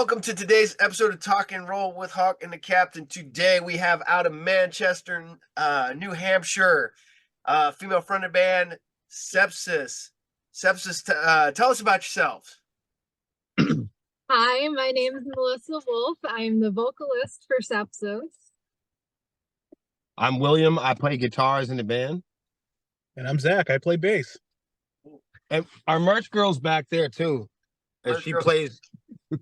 welcome to today's episode of TalkNRoll with HawKNLoaD Captain. Today we have out of Manchester, New Hampshire, female fronted band Sepsiss. Sepsiss, tell us about yourselves. Hi, my name is Melissa Wolf. I'm the vocalist for Sepsiss. I'm William. I play guitars in the band. And I'm Zach. I play bass. And our merch girl's back there too. And she plays,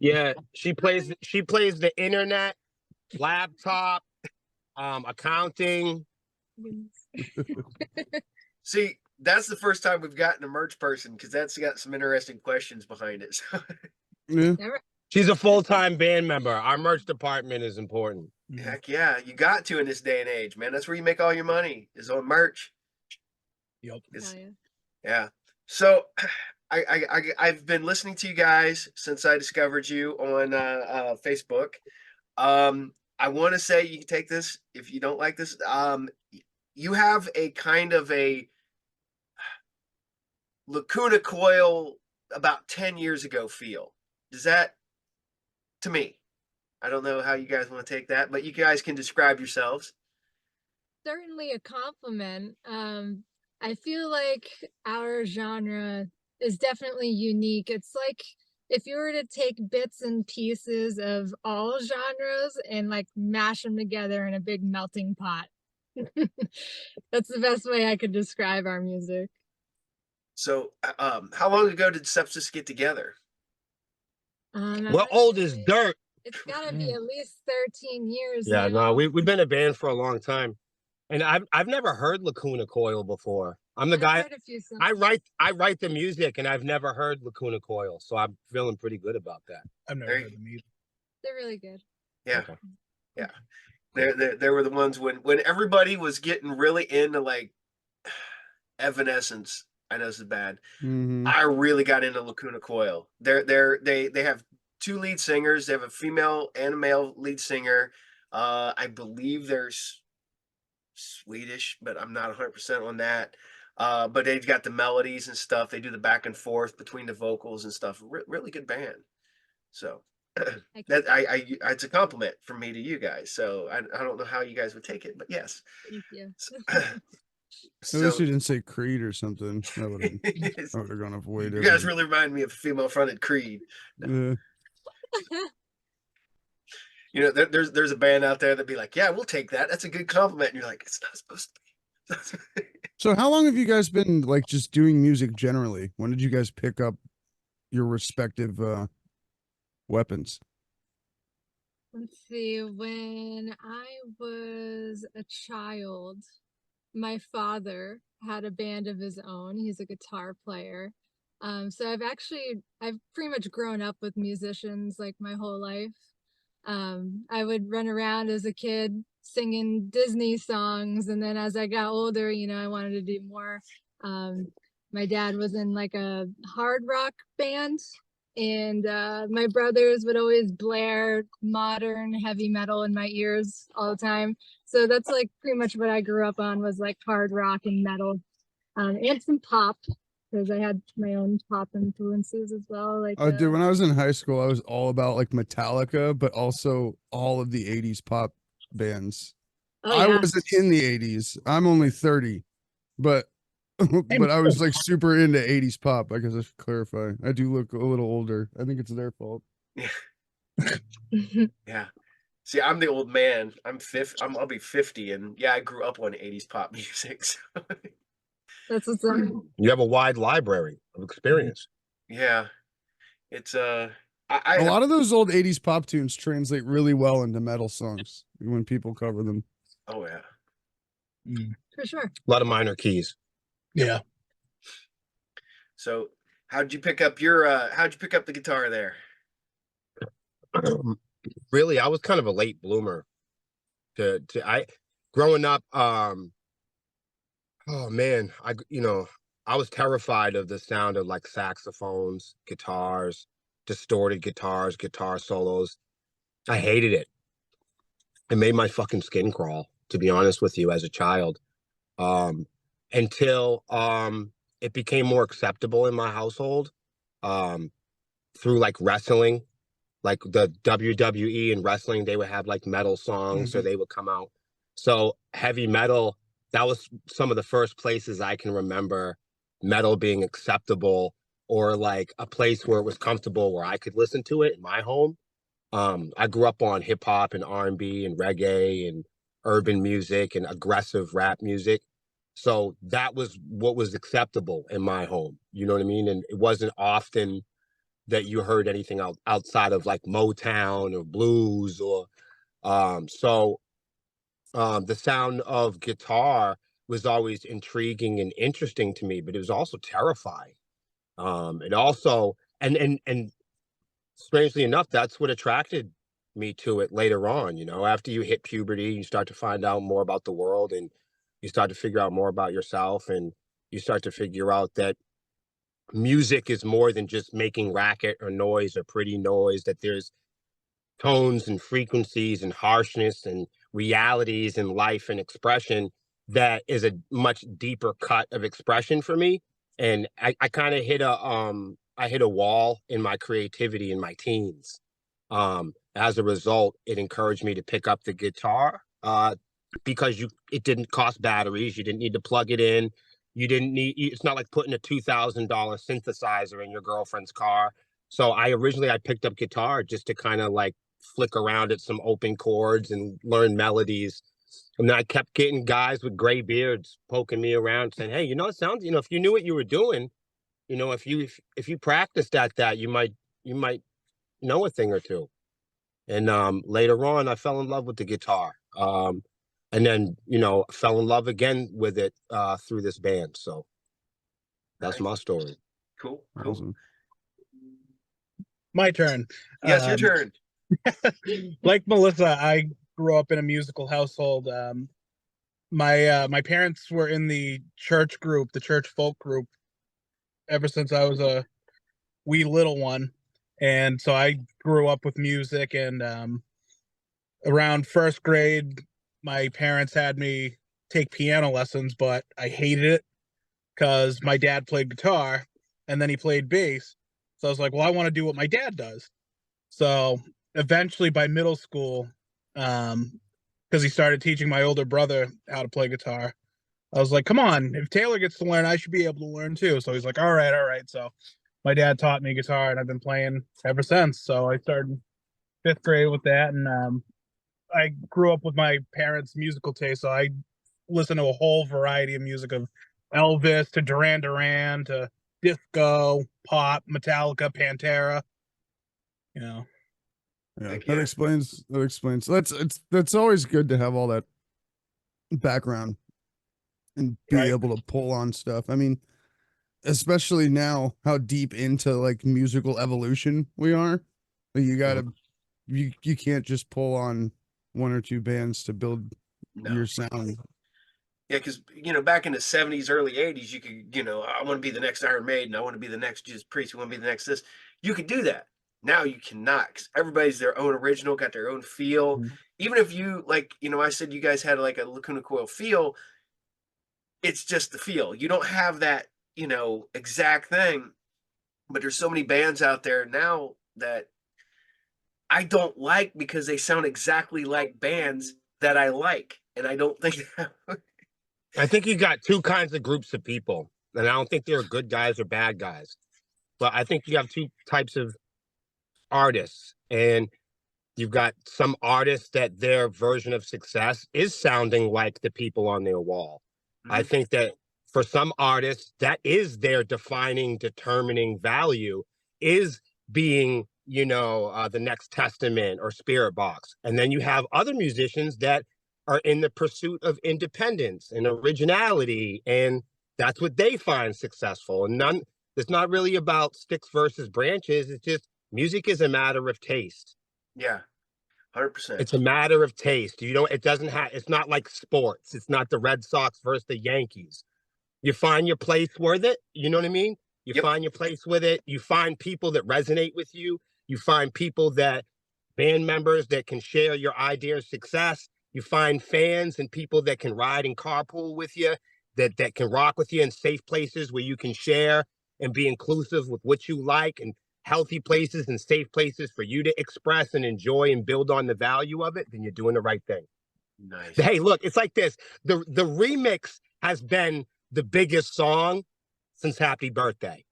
yeah, she plays the internet, laptop, accounting. See, that's the first time we've gotten a merch person because that's got some interesting questions behind it. Yeah. She's a full-time band member. Our merch department is important. Heck yeah, you got to in this day and age, man. That's where you make all your money, is on merch. Yep. Yeah. So I've been listening to you guys since I discovered you on Facebook. I want to say you can take this if you don't like this. You have a kind of a Lacuna Coil about 10 years ago feel. Does that, to me? I don't know how you guys want to take that, but you guys can describe yourselves. Certainly a compliment. I feel like our genre is definitely unique. It's like if you were to take bits and pieces of all genres and like mash them together in a big melting pot. That's the best way I could describe our music. So, how long ago did Sepsiss get together? We're old as dirt. It's gotta be at least 13 years. Yeah, now. no, we've been a band for a long time. And I've never heard Lacuna Coil before. I'm the guy. I write the music, and I've never heard Lacuna Coil, so I'm feeling pretty good about that. I've never heard them either. They're really good. Yeah, okay. Yeah. They were the ones when everybody was getting really into like Evanescence. I know this is bad. Mm-hmm. I really got into Lacuna Coil. They have two lead singers. They have a female and a male lead singer. I believe there's Swedish, but I'm not 100% on that. But they've got the melodies and stuff. They do the back and forth between the vocals and stuff. Really good band. So that it's a compliment from me to you guys. So I don't know how you guys would take it, but yes. Thank you. At least you didn't say Creed or something. I would have gone off way different. You guys really remind me of female fronted Creed. Yeah. You know, there's a band out there that'd be like, yeah, we'll take that. That's a good compliment. And you're like, it's not supposed to be. So how long have you guys been like just doing music generally? When did you guys pick up your respective weapons? Let's see, when I was a child, my father had a band of his own. He's a guitar player. So I've pretty much grown up with musicians like my whole life. I would run around as a kid singing Disney songs, and then as I got older, you know, I wanted to do more. My dad was in like a hard rock band, and my brothers would always blare modern heavy metal in my ears all the time. So that's like pretty much what I grew up on, was like hard rock and metal, and some pop, because I had my own pop influences as well. Like, dude, when I was in high school, I was all about like Metallica, but also all of the 80s pop bands. oh, yeah. I wasn't in the 80s. I'm only 30, but I was like super into 80s pop. I guess I should clarify. I do look a little older. I think it's their fault. Yeah. See, I'm the old man. I'll be 50, and yeah, I grew up on 80s pop music. So. That's what's up. You have a wide library of experience. Yeah, it's a lot of those old 80s pop tunes translate really well into metal songs when people cover them. Oh yeah, For sure. A lot of minor keys. Yeah. So how'd you pick up the guitar there? Really, I was kind of a late bloomer. Growing up, oh man, I was terrified of the sound of like saxophones, guitars, distorted guitars, guitar solos. I hated it. It made my fucking skin crawl, to be honest with you, as a child. Until it became more acceptable in my household, through like wrestling Like the WWE and wrestling, they would have like metal songs or they would come out. So heavy metal, that was some of the first places I can remember metal being acceptable, or like a place where it was comfortable where I could listen to it in my home. I grew up on hip hop and R&B and reggae and urban music and aggressive rap music. So that was what was acceptable in my home. You know what I mean? And it wasn't often that you heard anything outside of like Motown or blues or the sound of guitar was always intriguing and interesting to me, but it was also terrifying. It also and strangely enough, that's what attracted me to it later on. You know, after you hit puberty, you start to find out more about the world, and you start to figure out more about yourself, and you start to figure out that music is more than just making racket or noise or pretty noise, that there's tones and frequencies and harshness and realities in life and expression that is a much deeper cut of expression for me. And I kind of hit a wall in my creativity in my teens. As a result, it encouraged me to pick up the guitar because it didn't cost batteries. You didn't need to plug it in. You didn't need, it's not like putting a $2,000 synthesizer in your girlfriend's car. So I picked up guitar just to kind of like flick around at some open chords and learn melodies. And then I kept getting guys with gray beards poking me around saying, hey, it sounds, if you knew what you were doing, if you practiced at that, you might know a thing or two. And later on, I fell in love with the guitar. And then, fell in love again with it through this band. So that's my story. Cool. Awesome. My turn. Yes, your turn. Like Melissa, I grew up in a musical household. My parents were in the church group, the church folk group, ever since I was a wee little one. And so I grew up with music, and around first grade, my parents had me take piano lessons, but I hated it because my dad played guitar and then he played bass. So I was like, well, I want to do what my dad does. So eventually by middle school, because he started teaching my older brother how to play guitar, I was like, come on, if Taylor gets to learn, I should be able to learn too. So he's like, all right. So my dad taught me guitar, and I've been playing ever since. So I started fifth grade with that, and I grew up with my parents' musical taste. So I listened to a whole variety of music, of Elvis to Duran Duran to disco, pop, Metallica, Pantera. Yeah, Heck that yeah. explains. That's always good to have all that background and be Right. able to pull on stuff. I mean, especially now, how deep into like musical evolution we are. Like, you gotta, you can't just pull on one or two bands to build your sound. Yeah, because back in the 70s, early 80s, you could, I want to be the next Iron Maiden, I want to be the next Judas Priest, I want to be the next this. You could do that. Now you cannot, because everybody's their own original, got their own feel. Mhm. Even if you I said you guys had like a Lacuna Coil feel, it's just the feel. You don't have that, exact thing. But there's so many bands out there now that I don't like because they sound exactly like bands that I like. And I don't think I think you got two kinds of groups of people, and I don't think they're good guys or bad guys, but I think you have two types of artists, and you've got some artists that their version of success is sounding like the people on their wall. I think that for some artists, that is their determining value, is being, the next Testament or Spirit Box. And then you have other musicians that are in the pursuit of independence and originality, and that's what they find successful. And it's not really about sticks versus branches. It's just music is a matter of taste. Yeah, 100%. It's a matter of taste. It's not like sports. It's not the Red Sox versus the Yankees. You find your place with it. You know what I mean? You find your place with it. You find people that resonate with you. You find band members that can share your idea of success. You find fans and people that can ride and carpool with you, that can rock with you in safe places where you can share and be inclusive with what you like, and healthy places and safe places for you to express and enjoy and build on the value of it, then you're doing the right thing. Nice. Hey, look, it's like this. The remix has been the biggest song since Happy Birthday.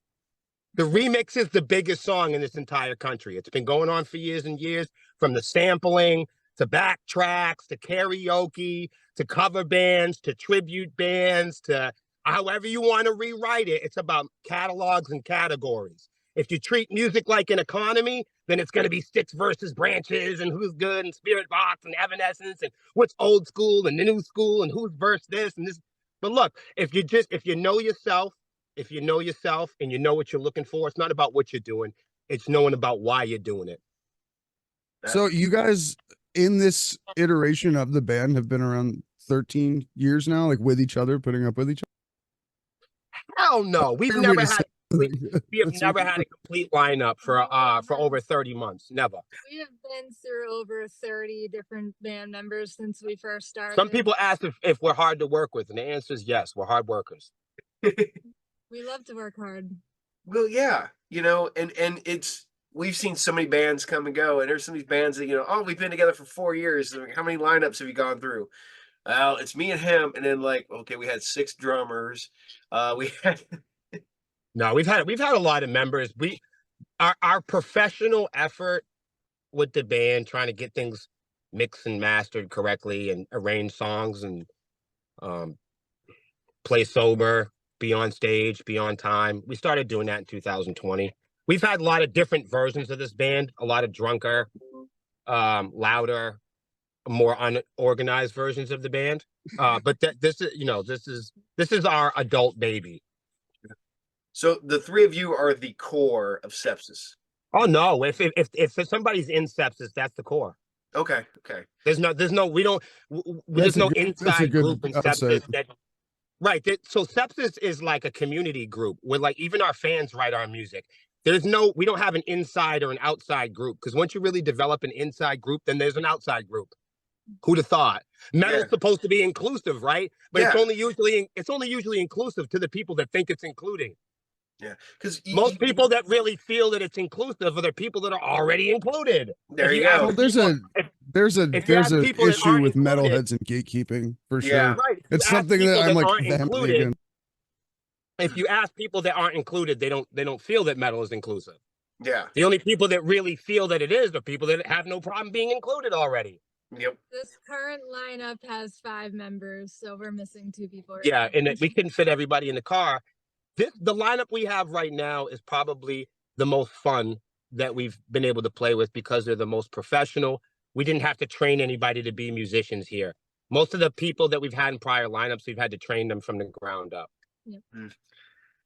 The remix is the biggest song in this entire country. It's been going on for years and years, from the sampling to backtracks to karaoke to cover bands to tribute bands to however you want to rewrite it. It's about catalogs and categories. If you treat music like an economy, then it's going to be Sticks versus Branches and Who's Good and Spirit Box and Evanescence and what's old school and the new school and who's verse this and this. But look, if you know yourself, if you know yourself and you know what you're looking for, it's not about what you're doing. It's knowing about why you're doing it. So you guys in this iteration of the band have been around 13 years now, like with each other, putting up with each other? Hell no. We've Fair way never to had say- we have That's never what- had a complete lineup for over 30 months. Never. We have been through over 30 different band members since we first started. Some people ask if we're hard to work with, and the answer is yes, we're hard workers. We love to work hard. Well, yeah, you know, and it's we've seen so many bands come and go, and there's some of these bands that, you know, oh, we've been together for 4 years. Like, how many lineups have you gone through? Well, it's me and him, and then like, okay, we had 6 drummers. We had No, we've had a lot of members. Our professional effort with the band, trying to get things mixed and mastered correctly and arrange songs and play sober, be on stage, be on time. We started doing that in 2020. We've had a lot of different versions of this band, a lot of drunker, louder, more unorganized versions of the band. But this is our adult baby. so the 3 of you are the core of Sepsiss. Oh no! If somebody's in Sepsiss, that's the core. Okay. There's no there's no That's a no good- that's a inside good group in outside. Sepsiss that right. So Sepsiss is like a community group where like even our fans write our music. We don't have an inside or an outside group, because once you really develop an inside group, then there's an outside group. Who'd have thought? Metal's Yeah. supposed to be inclusive, right? But Yeah. it's only usually inclusive to the people that think it's including. Yeah, because Most people that really feel that it's inclusive are the people that are already included. there If you you ask go. Well, there's an if you ask people that issue aren't with included- metalheads and gatekeeping for Yeah. sure. Right. If It's you ask something that people I'm like aren't vehemently included. against. If you ask people that aren't included, they don't feel that metal is inclusive. Yeah. The only people that really feel that it is are people that have no problem being included already. Yep. This current lineup has 5 members, so we're missing 2 people. right Yeah, now. and we couldn't fit everybody in the car. The lineup we have right now is probably the most fun that we've been able to play with, because they're the most professional. We didn't have to train anybody to be musicians here. Most of the people that we've had in prior lineups, we've had to train them from the ground up.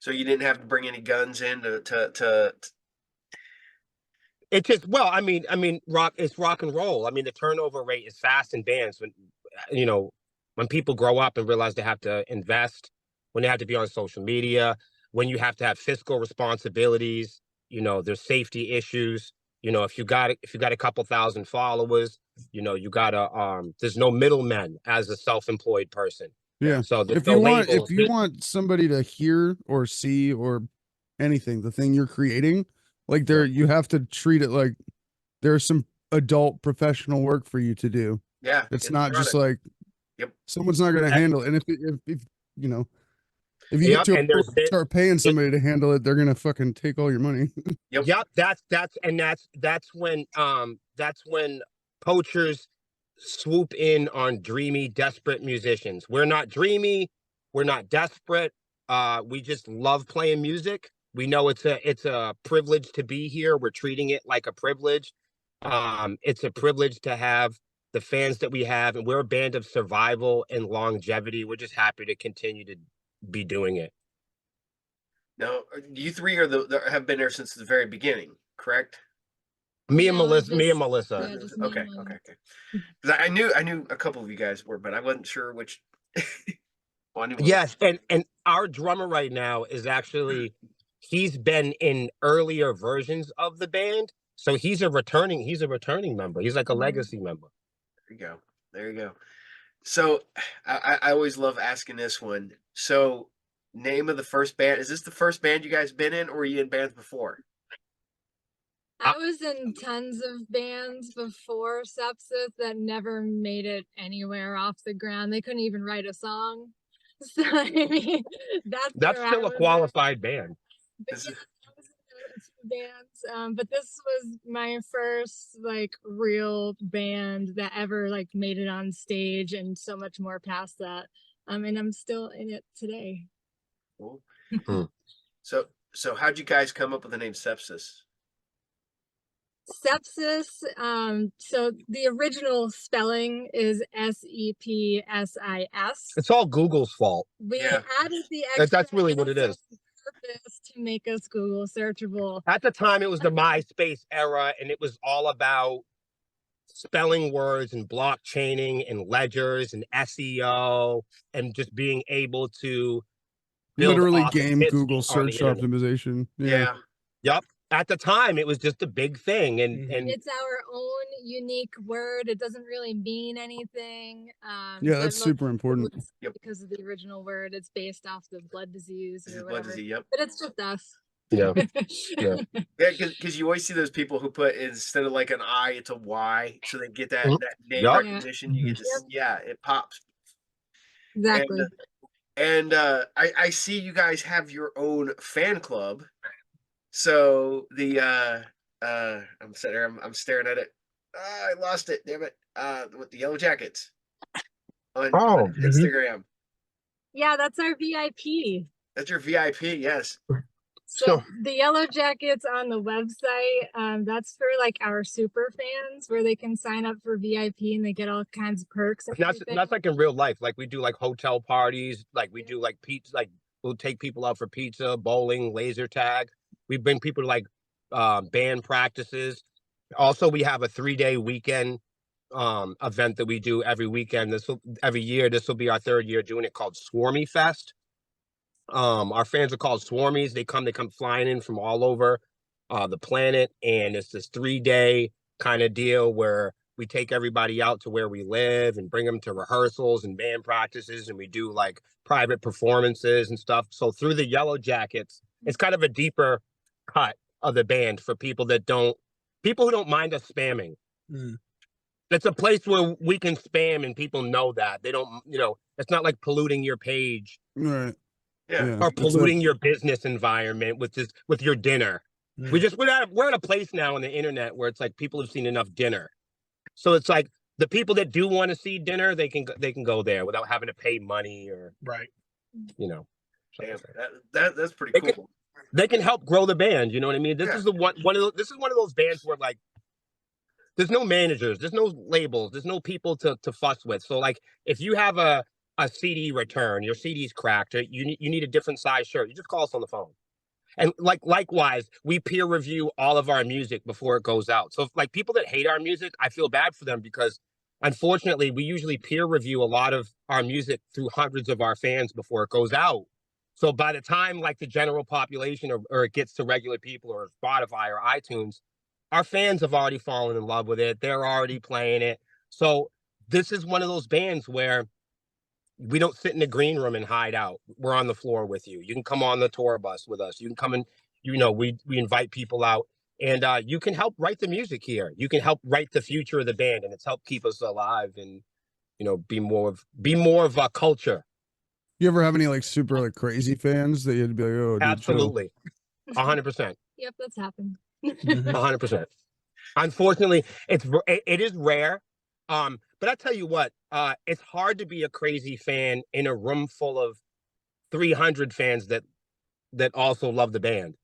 So you didn't have to bring any guns in to It just, well, I mean, it's rock and roll. I mean, the turnover rate is fast in bands. When people grow up and realize they have to invest, when they have to be on social media, when you have to have fiscal responsibilities, there's safety issues. If you got a couple thousand followers, you gotta there's no middlemen as a self-employed person. Yeah. So there's If no you want labels. if you want somebody to hear or see or anything, the thing you're creating, like you have to treat it like there's some adult professional work for you to do. yeah. It's get not the just product. like Yep. someone's not going to handle it. And if if you Yep, get to a and there's point where you start paying somebody to handle it, they're going to fucking take all your money. Yep. That's when poachers swoop in on dreamy, desperate musicians. We're not dreamy, we're not desperate. We just love playing music. We know it's a privilege to be here. We're treating it like a privilege. It's a privilege to have the fans that we have, and we're a band of survival and longevity. We're just happy to continue to be doing it. Now, you 3 are have been there since the very beginning, correct? Me and No, Melissa. Yeah, just me Okay. and Melissa. Because I knew a couple of you guys were, but I wasn't sure which. Well, I knew Yes, and our drummer right now is actually, he's been in earlier versions of the band, so he's a returning member. He's like a legacy member. There you go. So I always love asking this one. So, name of the first band. Is this the first band you guys been in, or were you in bands before? I was in tons of bands before Sepsiss that never made it anywhere off the ground. They couldn't even write a song. So I mean, that's That's where I still a was at. qualified band. But This yeah, is- I was in a few bands. But this was my first like real band that ever like made it on stage and so much more past that. And I'm still in it today. Cool. Hmm. So how'd you guys come up with the name Sepsiss? Sepsiss, so the original spelling is Sepsis. It's all Google's fault. We Yeah. added the extra That's really what it S is. on purpose to make us Google searchable. At the time, it was the MySpace era, and it was all about spelling words and blockchaining and ledgers and SEO and just being able to build Literally awesome game history Google on the search internet. optimization. Yeah. Yep. At the time, it was just a big thing, and It's our own unique word. It doesn't really mean anything. Yeah, but that's most super people important. would say Yep. because of the original word. It's based off the blood disease This or is blood whatever. disease. Yep. But it's just us. yeah, yeah. Yeah, because you always see those people who put instead of like an I, it's a Y, so they get that Mhm. that name Yup. recognition. You get this, yeah, it pops. Exactly. And I see you guys have your own fan club. So the I'm sitting there, I'm staring at it. I lost it, damn it. With the yellow jackets on Oh, Instagram. Yeah, that's our VIP. That's your VIP, yes. So So- the yellow jackets on the website, that's for like our super fans where they can sign up for VIP and they get all kinds of perks. And That's everything. like in real life. Like we do like hotel parties, like we do like pizza, like we'll take people out for pizza, bowling, laser tag. We bring people to like band practices. Also, we have a 3-day weekend event that we do every weekend. Every year. This will be our 3rd year doing it, called Swarmy Fest. Our fans are called Swarmies. They come flying in from all over the planet, and it's this 3-day kind of deal where we take everybody out to where we live and bring them to rehearsals and band practices, and we do like private performances and stuff. So through the Yellow Jackets, it's kind of a deeper cut of the band for people who don't mind us spamming. It's a place where we can spam and people know that. They don't, it's not like polluting your page Right. Yeah. or It's polluting your business environment with your dinner. We're at a place now on the internet where it's like people have seen enough dinner. So it's like the people that do want to see dinner, they can go there without having to pay money or Right. something Damn, like that. that's pretty They cool. They can help grow the band. You know what I mean? This Yeah. is one of those bands where like there's no managers, there's no labels, there's no people to fuss with. So like if you have a CD return, your CD's cracked, or you need a different size shirt, you just call us on the phone. And like likewise, we peer review all of our music before it goes out. So if, like people that hate our music, I feel bad for them because unfortunately we usually peer review a lot of our music through hundreds of our fans before it goes out. So by the time like the general population or it gets to regular people or Spotify or iTunes, our fans have already fallen in love with it. They're already playing it. So this is one of those bands where we don't sit in the green room and hide out. We're on the floor with you. You can come on the tour bus with us. You can come and, we invite people out, and you can help write the music here. You can help write the future of the band, and it's helped keep us alive and, be more of a culture. You ever have any like super like crazy fans that you'd be like, oh, dude, Absolutely. 100%. Yep, that's happened. 100%. Unfortunately, it is rare. But I tell you what, it's hard to be a crazy fan in a room full of 300 fans that also love the band.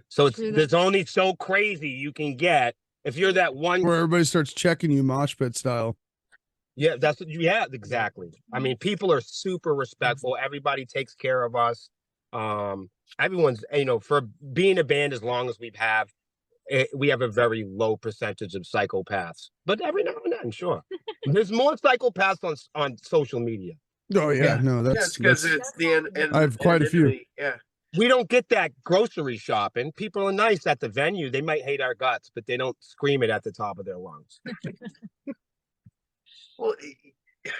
So there's only so crazy you can get if you're that one where everybody starts checking you mosh pit style. Yeah, exactly. I mean, people are super respectful. Everybody takes care of us. Everyone's, for being a band as long as we have a very low percentage of psychopaths, but every now and then, sure. There's more psychopaths on social media. Oh yeah, no, Yeah, that's it's because that's it's the end. I have quite a few. Yeah. We don't get that grocery shopping. People are nice at the venue. They might hate our guts, but they don't scream it at the top of their lungs. Well, I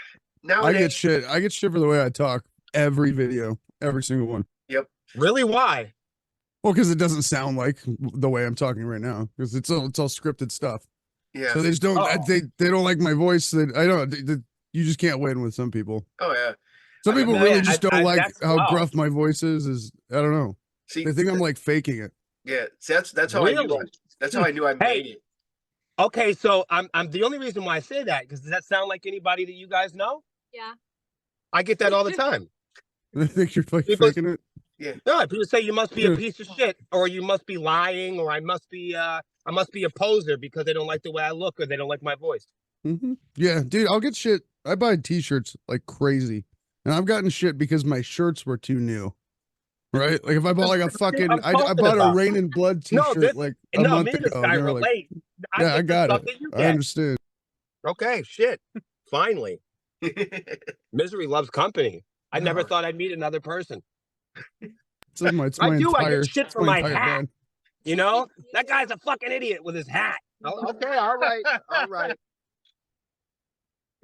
nowadays, get shit for the way I talk every video, every single one. Yep. Really? Why? Well, because it doesn't sound like the way I'm talking right now, because it's all scripted stuff. Yeah. So they just don't Oh. they don't like my voice. I don't. You just can't win with some people. Oh yeah. Some I mean, people man, really just don't like that's how wow. gruff my voice is. I don't know. See, They think I'm like faking it. yeah. See, that's how I knew. Really? That's how I knew I Hey. made it. Okay, so I'm the only reason why I say that, because does that sound like anybody that you guys know? Yeah. I get that all the time. They think you're like People- faking it. No, people say you must be a Yeah. piece of shit, or you must be lying, or I must be a poser because they don't like the way I look or they don't like my voice. Yeah, dude, I'll get shit. I buy t-shirts like crazy, and I've gotten shit because my shirts were too new. Right? Like if I bought like a fucking, I'm I talking bought a about. Rain and Blood No, t-shirt this like a no, month me and this ago. guy and they were like, relate. yeah, I the got stuff it. that you I get. understand. Okay, shit. Finally, misery loves company. I never No. thought I'd meet another person. It's my I do. I entire, get shit it's for my entire hat. band. You know, that guy's a fucking idiot with his hat. Oh, okay, all right, all right.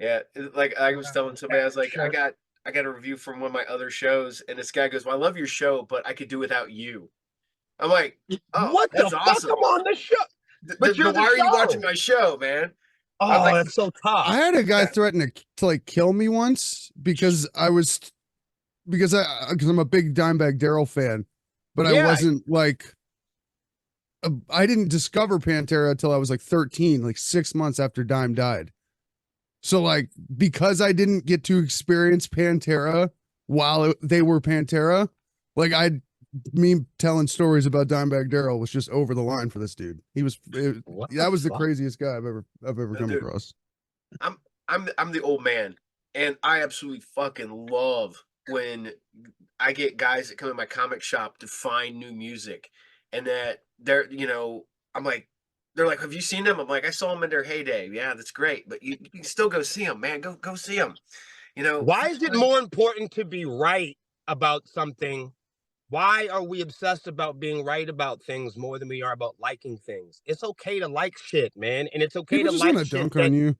Yeah, like I was telling somebody, I was like, Sure. I got a review from one of my other shows, and this guy goes, "Well, I love your show, but I could do without you." I'm like, "Oh, What the that's fuck? awesome." I'm on the show. But you're Then the why are you show. watching my show, man? Oh, like- that's so tough. I had a guy threaten to like kill me once because because I'm a big Dimebag Daryl fan, but I Yeah. wasn't like I didn't discover Pantera until I was like 13, like 6 months after Dime died. So like because I didn't get to experience Pantera while they were Pantera, like me telling stories about Dimebag Daryl was just over the line for this dude. He was What that was the fuck? craziest guy I've ever come Dude. across. I'm the old man, and I absolutely fucking love when I get guys that come in my comic shop to find new music, and that they're I'm like, they're like, "Have you seen them?" I'm like, "I saw them in their heyday. Yeah, that's great, but you can still go see them, man. Go see them." Why is it more important to be right about something? Why are we obsessed about being right about things more than we are about liking things? It's okay to like shit, man, and it's okay People to just like want to shit dunk that. on you.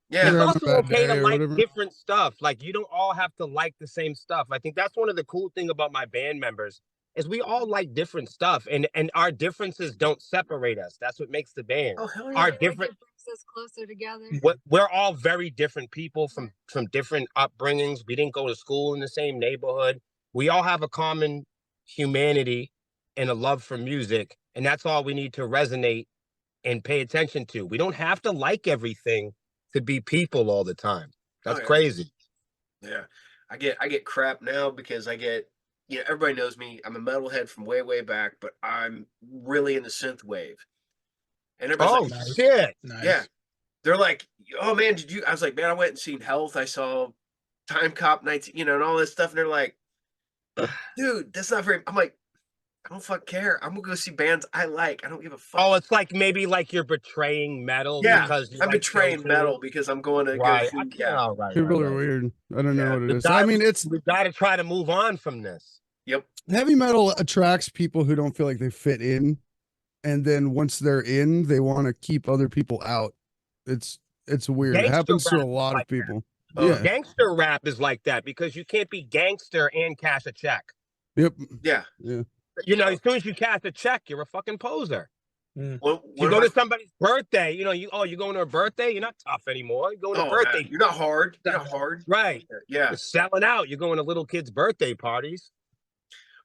Yeah, It's They're having a also bad okay to day or like whatever. different stuff. Like you don't all have to like the same stuff. I think that's one of the cool thing about my band members is we all like different stuff, and our differences don't separate us. That's what makes the band. oh hell Our yeah. Like, different. it brings us closer together. We're all very different people from different upbringings. We didn't go to school in the same neighborhood. We all have a common humanity and a love for music, and that's all we need to resonate and pay attention to. We don't have to like everything to be people all the time. That's Oh, yeah. crazy. Yeah, I get crap now because I get everybody knows me. I'm a metalhead from way back, but I'm really into synth wave, and everybody's Oh like, shit! Nice. yeah, they're like, "Oh man, did you?" I was like, "Man, I went and seen Health. I saw Time Cop 19, and all this stuff." And they're like, "Dude, that's not very." I'm like, "I don't fuck care. I'm gonna go see bands I like. I don't give a fuck." Oh, it's like maybe like you're betraying metal Yeah, because you I'm like betraying Chelsea. metal because I'm going to Right. go see. Yeah, All right. People right, are right. weird. I don't know Yeah. what it We is. I gotta- mean, it's we got to try to move on from this. yep. heavy metal attracts people who don't feel like they fit in, and then once they're in, they want to keep other people out. It's weird. It Gangster happens to a rap is lot like of people. Oh, Yeah. Gangster rap is like that because you can't be gangster and cash a check. Yep. Yeah. Yeah. You know, as soon as you cash a check, you're a fucking poser. One, You one go of to my, somebody's birthday, you going to a birthday, you're not tough anymore. You're going to oh, birthday. man, you're not hard. You're not hard. Right. Yeah. You're selling out. You're going to little kids' birthday parties.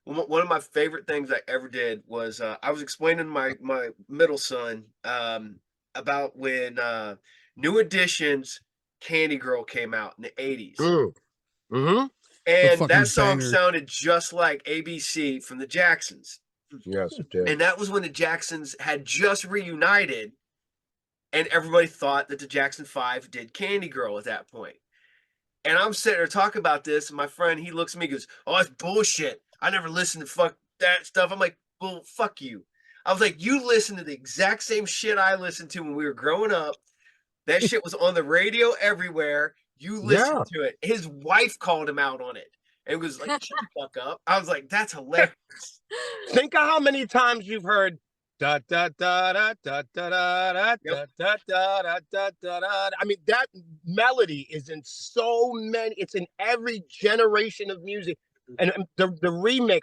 One of my favorite things I ever did was I was explaining to my middle son about when New Edition's Candy Girl came out in the 80s. Mm-hmm. And fucking that song banger. sounded just like ABC from the Jacksons. Yes, it did. And that was when the Jacksons had just reunited, and everybody thought that the Jackson 5 did Candy Girl at that point. And I'm sitting there talking about this, and my friend, he looks at me and goes, "Oh, that's bullshit. I never listened to fuck that stuff." I'm like, "Well, fuck you." I was like, "You listen to the exact same shit I listened to when we were growing up. That shit was on the radio everywhere. You listened to it." His wife called him out on it. It was like, "Shut the fuck up." I was like, "That's hilarious." Think of how many times you've heard da da da da da da da da da da da da da da. I mean, that melody is in so many. It's in every generation of music, and the remix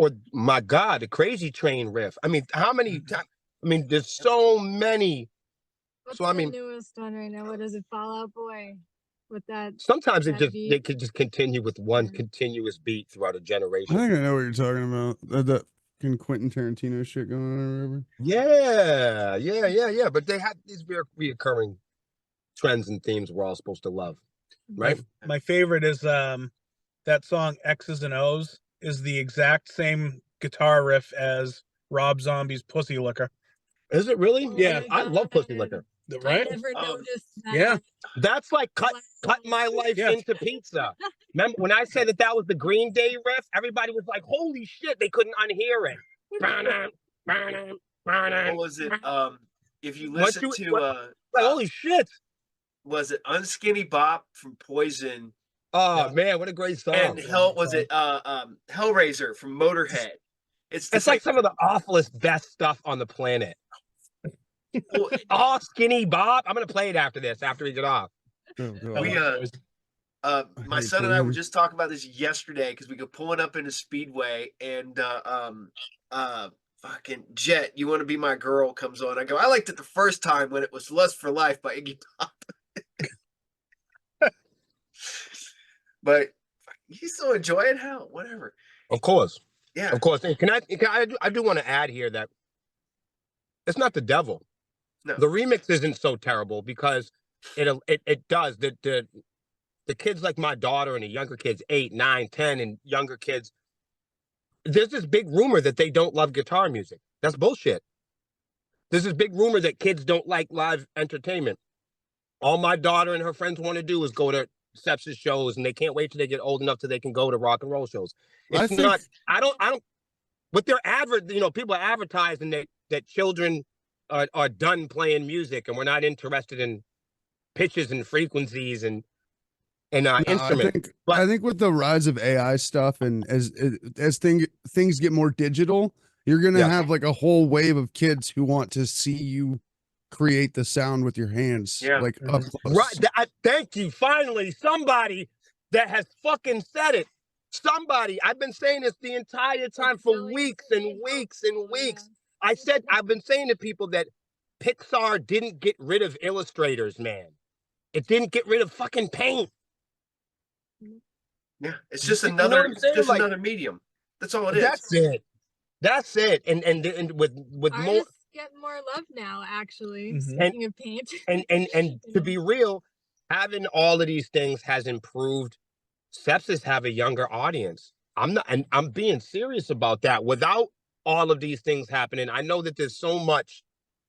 or my God, the Crazy Train riff. I mean, how many times? I mean, there's so many. What's So I the mean, newest one right now? What is it? Fall Out Boy with that sometimes that they beat? could just continue with one Yeah. continuous beat throughout a I generation. think I know what you're talking about. That fucking Quentin Tarantino shit going on or whatever. Yeah. But they have these reoccurring trends and themes we're all supposed to love, right? My favorite is that song X's and O's is the exact same guitar riff as Rob Zombie's Pussy Liquor. Is it really? Oh Yeah. my I love Pussy God. Liquor. Right? I never noticed that. Yeah. That's like cut my life Yeah. into pizza. Remember when I said that was the Green Day riff? Everybody was like, "Holy shit!" They couldn't unhear it. What was it? If you Once listen you- to Like, holy shit! was it Unskinny Bop from Poison? Oh Yeah. man, what a great song! And Hellraiser from Motorhead. It's like some of the awfulest, best stuff on the planet. well, Oh, Skinny Bob. I'm gonna play it after this, after we get off. Oh, God. we my hate son and I were Poison. just talking about this yesterday because we go pulling up into Speedway and fucking Jet, You Want to Be My Girl comes on. I go, I liked it the first time when it was Lust for Life by Iggy Pop. But you still enjoy it? Hell, whatever. Of course. Yeah. Of course. And I do want to add here that it's not the devil. No. The remix isn't so terrible because it does. The kids like my daughter and the younger kids, 8, 9, 10, and younger kids, there's this big rumor that they don't love guitar music. That's bullshit. There's this big rumor that kids don't like live entertainment. All my daughter and her friends want to do is go to Sepsiss shows, and they can't wait till they get old enough till they can go to rock and roll shows. It's not. I don't. But they're people are advertising that children are done playing music, and we're not interested in pitches and frequencies and instruments. I think with the rise of AI stuff and as things get more digital, you're gonna have like a whole wave of kids who want to see you create the sound with your hands, like up close. Right. Thank you. Finally, somebody that has fucking said it. Somebody. I've been saying this the entire time for weeks and weeks and weeks. I've been saying to people that Pixar didn't get rid of illustrators, man. It didn't get rid of fucking paint. Yeah, it's just another another medium. That's all it is. That's it. And with Artists more get more love now, actually. Mhm. Speaking of paint. and to be real, having all of these things has improved. Sepsiss have a younger audience. I'm being serious about that. Without all of these things happening, I know that there's so much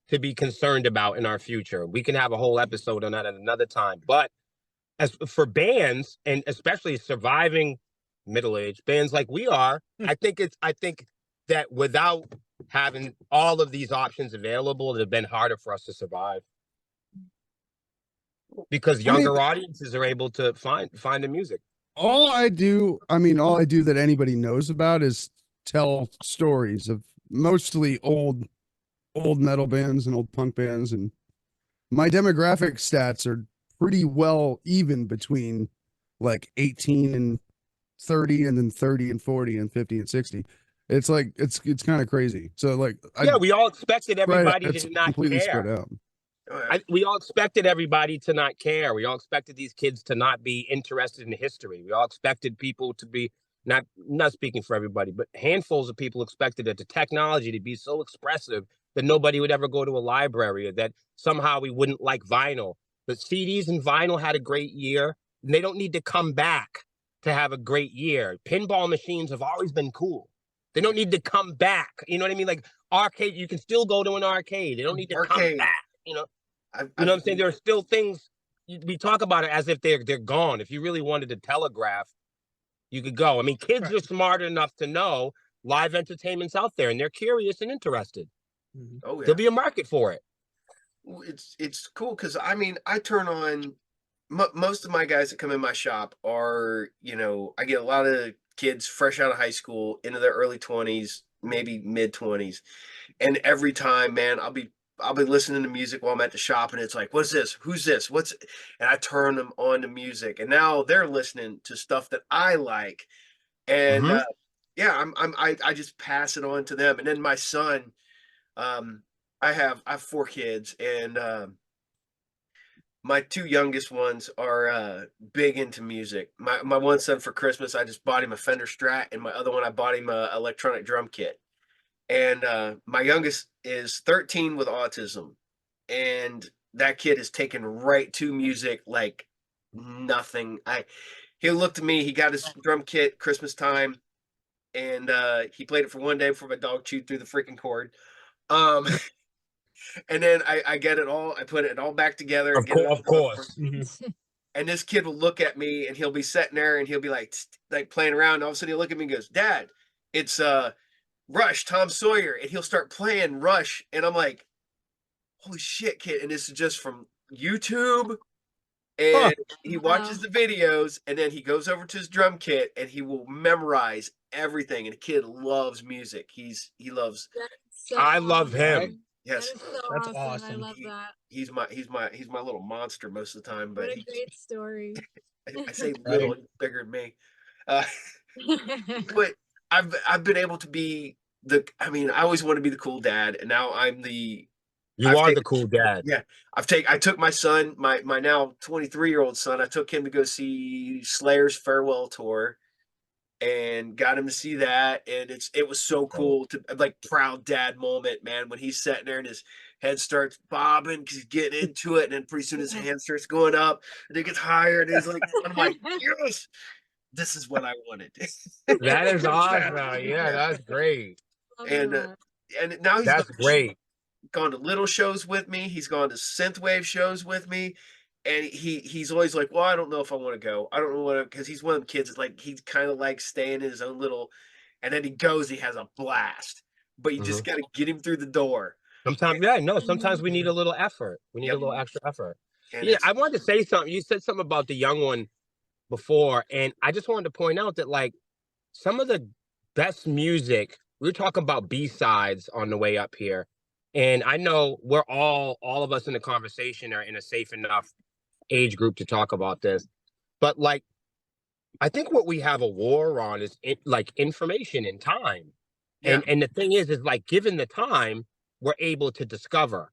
to be concerned about in our future. We can have a whole episode on that at another time. But as for bands, and especially surviving middle-aged bands like we are, I think that without having all of these options available, it would have been harder for us to survive. Because younger audiences are able to find the music. All I do that anybody knows about is tell stories of mostly old metal bands and old punk bands, and my demographic stats are pretty well even between like 18 and 30 and then 30 and 40 and 50 and 60. It's like it's kind of crazy. So like we all expected everybody to not completely care. spread out. We all expected everybody to not care. We all expected these kids to not be interested in history. We all expected people to be not speaking for everybody, but handfuls of people expected that the technology to be so expressive that nobody would ever go to a library, or that somehow we wouldn't like vinyl. But CDs and vinyl had a great year, and they don't need to come back to have a great year. Pinball machines have always been cool. They don't need to come back. You know what I mean? Like arcade, you can still go to an arcade. They don't need to come back. You know what I'm saying? There are still things, we talk about it as if they're gone. If you really wanted to telegraph, you could go. I mean, kids are smart enough to know live entertainment's out there, and they're curious and interested. Oh yeah. There'll be a market for it. It's cool because I mean, I turn on most of my guys that come in my shop are, I get a lot of kids fresh out of high school into their early 20s, maybe mid 20s. And every time, man, I'll be listening to music while I'm at the shop, and it's like, what's this? Who's this? And I turn them on to music, and now they're listening to stuff that I like. And yeah, I just pass it on to them. And then my son, I have 4 kids, and my 2 youngest ones are big into music. My one son, for Christmas, I just bought him a Fender Strat, and my other one, I bought him a electronic drum kit. And my youngest is 13 with autism, and that kid is taken right to music like nothing. He looked at me. He got his drum kit Christmas time, and he played it for one day before my dog chewed through the freaking cord. Um, and then I get it all. I put it all back together and get it Of all. course. And this kid will look at me, and he'll be sitting there, and he'll be like playing around. And all of a sudden, he'll look at me and goes, "Dad, it's Rush, Tom Sawyer," and he'll start playing Rush, and I'm like, "Holy shit, kid!" And this is just from YouTube. Huh. And he watches the videos, and then he goes over to his drum kit, and he will memorize everything. And the kid loves music. He loves. So I love him. awesome. Yes, That is so That's awesome. I awesome. love that. he's my little monster most of the time. But What a great story. I say little, he's bigger than me. Uh, but I've been able to be I mean, I always want to be the cool dad, and now I'm the. You I've are taken, the cool dad. Yeah, I took my son, my now 23-year-old son. I took him to go see Slayer's farewell tour, and got him to see that, and it was so cool to like proud dad moment, man, when he's sitting there and his head starts bobbing because he's getting into it, and then pretty soon his hand starts going up, and it gets higher, and he's like, I'm like, yes, this is what I wanted. That is awesome. Yeah, that's great. and now he's That's great. gone to little shows with me. He's gone to synthwave shows with me. And he's always like, well, I don't know if I want to go. I don't know what, because he's one of the kids that like he kind of likes staying in his own little, and then he goes, he has a blast. But you just got to get him through the door. Sometimes, yeah, no, sometimes we need a little effort. We need a little extra effort. And Yeah, I wanted to say something. You said something about the young one before, and I just wanted to point out that like some of the best music, we were talking about B-sides on the way up here. And I know we're all of us in the conversation are in a safe enough age group to talk about this. But like, I think what we have a war on is like information and time. yeah, And the thing is like, given the time, we're able to discover.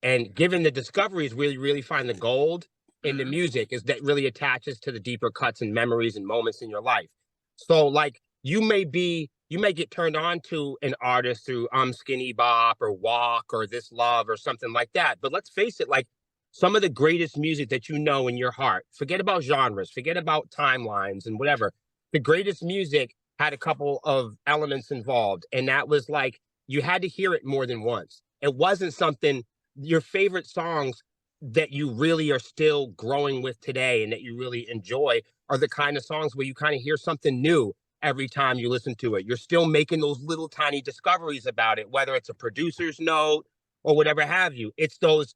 And given the discoveries, we really find the gold in the music is that really attaches to the deeper cuts and memories and moments in your life. So like you may get turned on to an artist through Skinny Bop or Walk or This Love or something like that. But let's face it, like some of the greatest music that you know in your heart, forget about genres, forget about timelines and whatever. The greatest music had a couple of elements involved. And that was like you had to hear it more than once. It wasn't something your favorite songs that you really are still growing with today and that you really enjoy are the kind of songs where you kind of hear something new every time you listen to it. You're still making those little tiny discoveries about it, whether it's a producer's note or whatever have you. It's those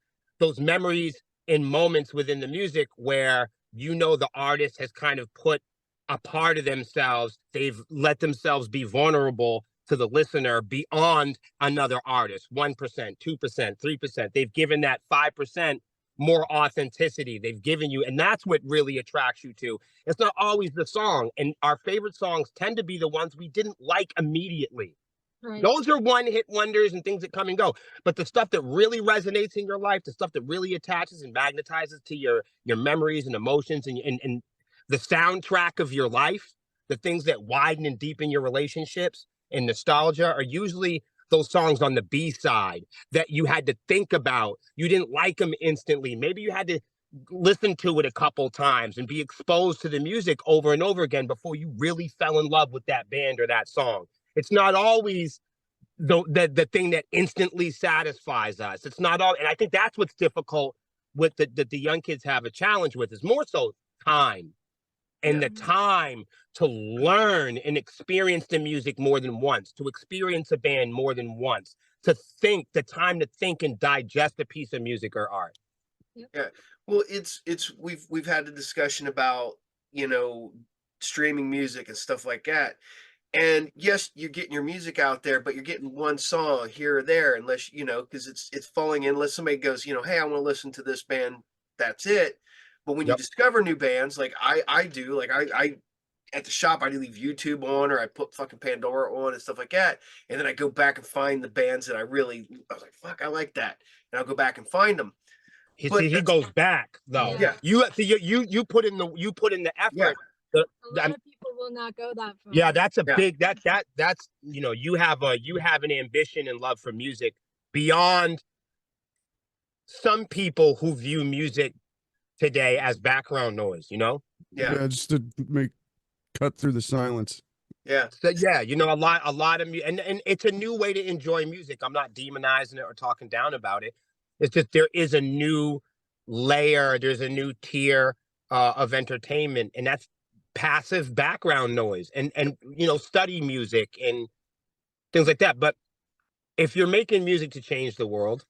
memories and moments within the music where you know the artist has kind of put a part of themselves, they've let themselves be vulnerable to the listener beyond another artist, 1%, 2%, 3%. They've given that 5% more authenticity. They've given you, and that's what really attracts you to. It's not always the song. And our favorite songs tend to be the ones we didn't like immediately. Right. Those are one-hit wonders and things that come and go. But the stuff that really resonates in your life, the stuff that really attaches and magnetizes to your memories and emotions and the soundtrack of your life, the things that widen and deepen your relationships and nostalgia are usually those songs on the B side that you had to think about. You didn't like them instantly. Maybe you had to listen to it a couple times and be exposed to the music over and over again before you really fell in love with that band or that song. It's not always the thing that instantly satisfies us. It's not all, and I think that's what's difficult with the young kids have a challenge with is more so time and the time to learn and experience the music more than once, to experience a band more than once, to think, the time to think and digest a piece of music or art. yeah. Well, it's we've had a discussion about streaming music and stuff like that. And yes, you're getting your music out there, but you're getting one song here or there, unless because it's falling in. Unless somebody goes, hey, I want to listen to this band. That's it. But when you discover new bands, like I do, like I at the shop, I'd leave YouTube on, or I put fucking Pandora on and stuff like that. And then I go back and find the bands that I was like, fuck, I like that. And I'll go back and find them. He goes back though. Yeah. You put in the effort. A lot of people will not go that far. Yeah, that's a big that's you know, you have an ambition and love for music beyond some people who view music today as background noise, you know? Yeah, just to cut through the silence. Yeah. So yeah, you know, a lot of and it's a new way to enjoy music. I'm not demonizing it or talking down about it. It's just there is a new layer, there's a new tier of entertainment, and that's passive background noise and you know, study music and things like that. But if you're making music to change the world,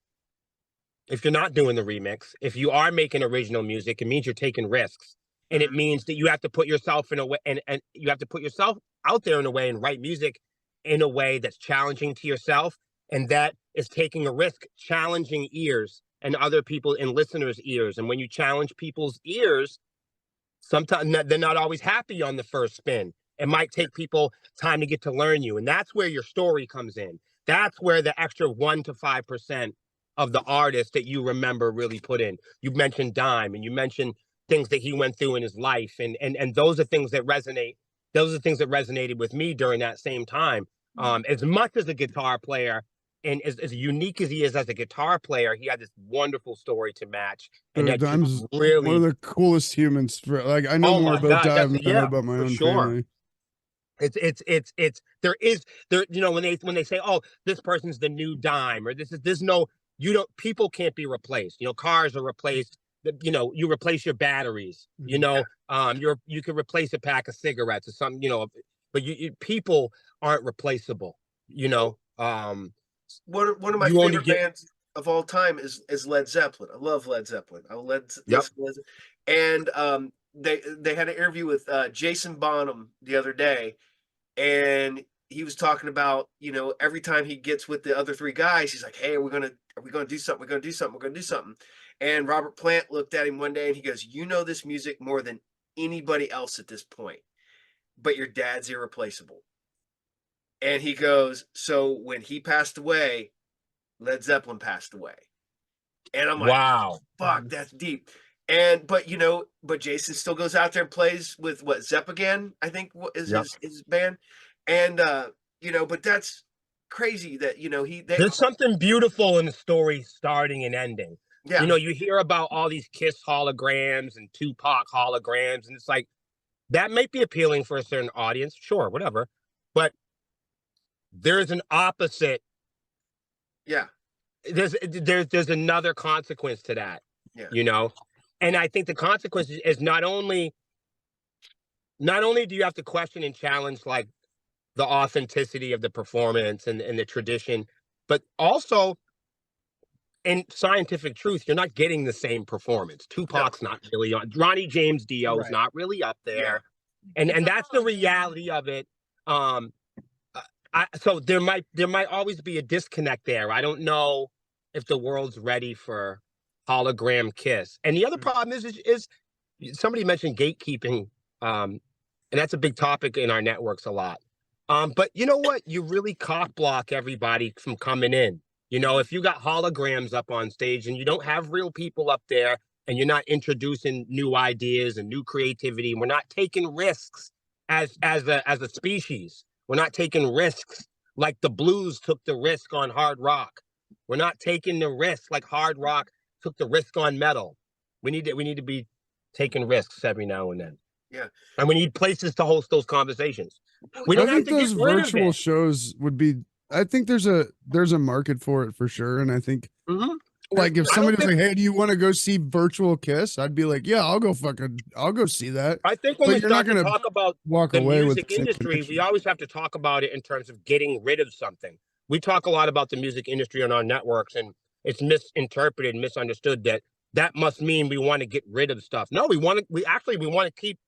if you're not doing the remix, if you are making original music, it means you're taking risks. And it means that you have to put yourself in a way, and you have to put yourself out there in a way and write music in a way that's challenging to yourself. And that is taking a risk, challenging ears and other people and listeners' ears. And when you challenge people's ears, sometimes they're not always happy on the first spin. It might take people time to get to learn you. And that's where your story comes in. That's where the extra 1 to 5% of the artist that you remember really put in. You mentioned Dime, and you mentioned things that he went through in his life. And those are things that resonate. Those are things that resonated with me during that same time. As much as a guitar player, and as unique as he is as a guitar player, he had this wonderful story to match. And that Dime's really one of the coolest humans. Like, I know more about Dime than I know about my own family. There, you know, when they say, oh, this person's the new Dime, or there's no, you don't, people can't be replaced. You know, cars are replaced. You know, you replace your batteries, you know, you can replace a pack of cigarettes or something, you know, but people aren't replaceable, you know. One of my favorite bands of all time is Led Zeppelin. I love Led Zeppelin. I listen to Led Zeppelin. And they had an interview with Jason Bonham the other day, and he was talking about, you know, every time he gets with the other three guys, he's like, hey, are we gonna do something? We're gonna do something. We're gonna do something. And Robert Plant looked at him one day and he goes, you know this music more than anybody else at this point, but your dad's irreplaceable. And he goes, so when he passed away, Led Zeppelin passed away. And I'm like, wow, fuck, that's deep. But you know, Jason still goes out there and plays with Zepp again, I think is his band. And you know, but that's crazy that, you know, there's something beautiful in the story starting and ending. Yeah. You know, you hear about all these Kiss holograms and Tupac holograms, and it's like, that might be appealing for a certain audience, sure, whatever. But there's an opposite. Yeah. There's another consequence to that. Yeah. You know? And I think the consequence is not only do you have to question and challenge like the authenticity of the performance and the tradition, but also in scientific truth, you're not getting the same performance. Tupac's not really on. Ronnie James Dio is not really up there. Yeah. And that's the reality of it. So there might always be a disconnect there. I don't know if the world's ready for hologram Kiss. And the other problem is somebody mentioned gatekeeping, and that's a big topic in our networks a lot. But you know what? You really cock block everybody from coming in. You know, if you got holograms up on stage and you don't have real people up there, and you're not introducing new ideas and new creativity, and we're not taking risks as a species. We're not taking risks like the blues took the risk on hard rock. We're not taking the risk like hard rock took the risk on metal. We need to be taking risks every now and then. Yeah. And we need places to host those conversations. We don't have to those get rid of virtual it. shows would be, I think there's a market for it for sure. And I think like if somebody was like, hey, do you want to go see virtual Kiss? I'd be like, yeah, I'll go see that. I think when we start to talk about the music industry, we always have to talk about it in terms of getting rid of something. We talk a lot about the music industry on our networks, and it's misinterpreted, misunderstood that must mean we want to get rid of stuff. No, we want to keep.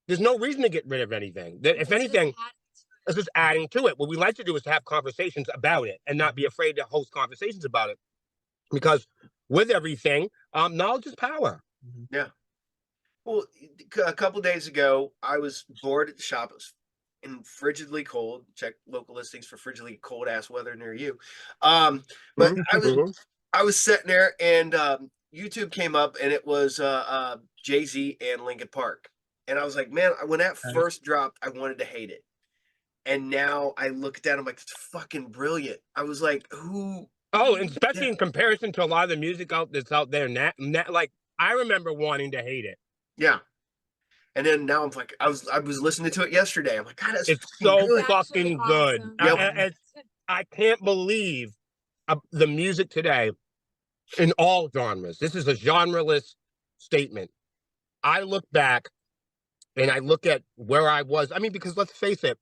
There's no reason to get rid of anything. If anything, it's just adding to it. What we like to do is to have conversations about it and not be afraid to host conversations about it. Because with everything, knowledge is power. Yeah. Well, a couple days ago, I was bored at the shop. It was in frigidly cold. Check local listings for frigidly cold ass weather near you. But Mhm, I was mhm. I was sitting there and YouTube came up and it was Jay-Z and Linkin Park. And I was like, man, when that Nice. first dropped, I wanted to hate it. And now I look at that, I'm like, it's fucking brilliant. I was like, who? Oh, and Yeah, especially in comparison to a lot of the music that's out there now, like I remember wanting to hate it. yeah. And then now I'm like, I was listening to it yesterday. I'm like, God, that's It's fucking so It's good. actually fucking good. awesome. Yep. I can't believe the music today in all genres. This is a genreless statement. I look back and I look at where I was. I mean, because let's face it,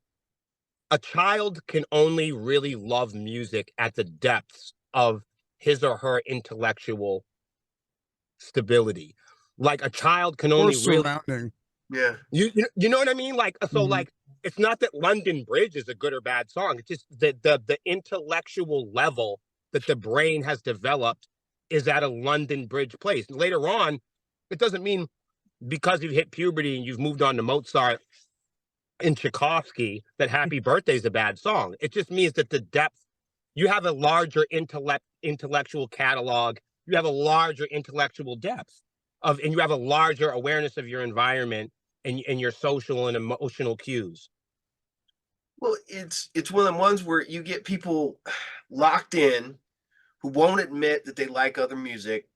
a child can only really love music at the depths of his or her intellectual stability. Like a child can Or only really surrounding. Yeah. you know what I mean? Like so Mhm. like it's not that London Bridge is a good or bad song. It's just the intellectual level that the brain has developed is at a London Bridge place. And later on, it doesn't mean because you've hit puberty and you've moved on to Mozart and Tchaikovsky that Happy Birthday is a bad song. It just means that the depth, you have a larger intellectual catalog, you have a larger intellectual depth of, and you have a larger awareness of your environment and your social and emotional cues. Well, it's one of the ones where you get people locked in who won't admit that they like other music,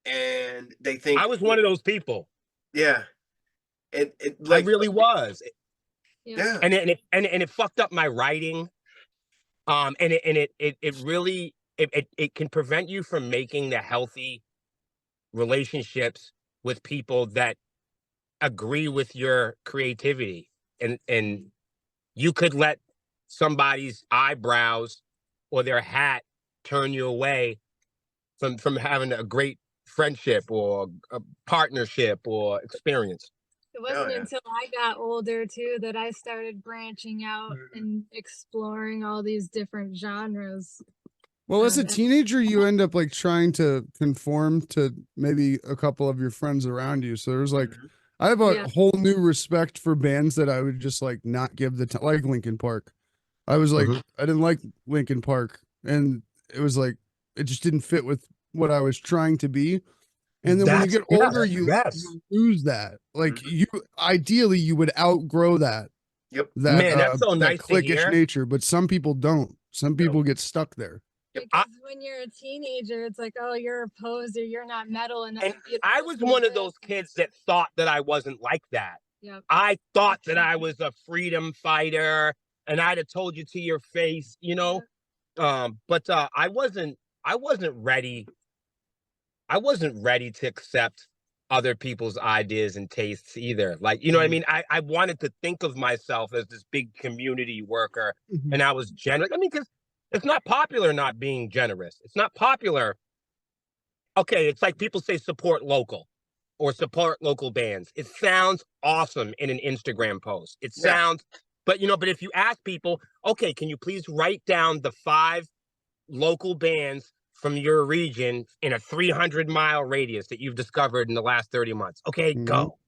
and they I think, was one of those people. yeah, and I like, really was. Yeah. yeah, And it fucked up my writing. And it really it can prevent you from making the healthy relationships with people that agree with your creativity, and you could let somebody's eyebrows or their hat turn you away from having a great friendship or a partnership or experience. It oh wasn't yeah, until I got older too that I started branching out and exploring all these different genres. Well, as a That teenager, you end up like trying to conform to maybe a couple of your friends around you. So there's like, mhm, I have a Yeah. whole new respect for bands that I would just like not give the time, like Linkin Park. I was like, Mhm. I didn't like Linkin Park, and it was like, it just didn't fit with what I was trying to be. And then when you That's get yeah, older, yes. you lose that. Like mhm, you, ideally, you would outgrow yep, Man, that's so that nice to cliquish hear. nature, but some people don't. Some no, people get stuck there. yep, Because when you're a teenager, it's like, oh, you're a poser, you're not metal enough. And You I don't was do one of this. those kids that thought that I wasn't like that. Yep. I thought that I was a freedom fighter and I'd have told you to your face, you know. But I wasn't ready. I wasn't ready to accept other people's ideas and tastes either. Like, you know what I mhm, mean? I wanted to think of myself as this big community worker Mhm. and I was generous. I mean, because it's not popular not being generous. It's not popular. Okay, it's like people say support local or support local bands. It sounds awesome in an Instagram post. It yeah, sounds, but if you ask people, okay, can you please write down the 5 local bands from your region in a 300-mile radius that you've discovered in the last 30 months? Okay, Mhm. go.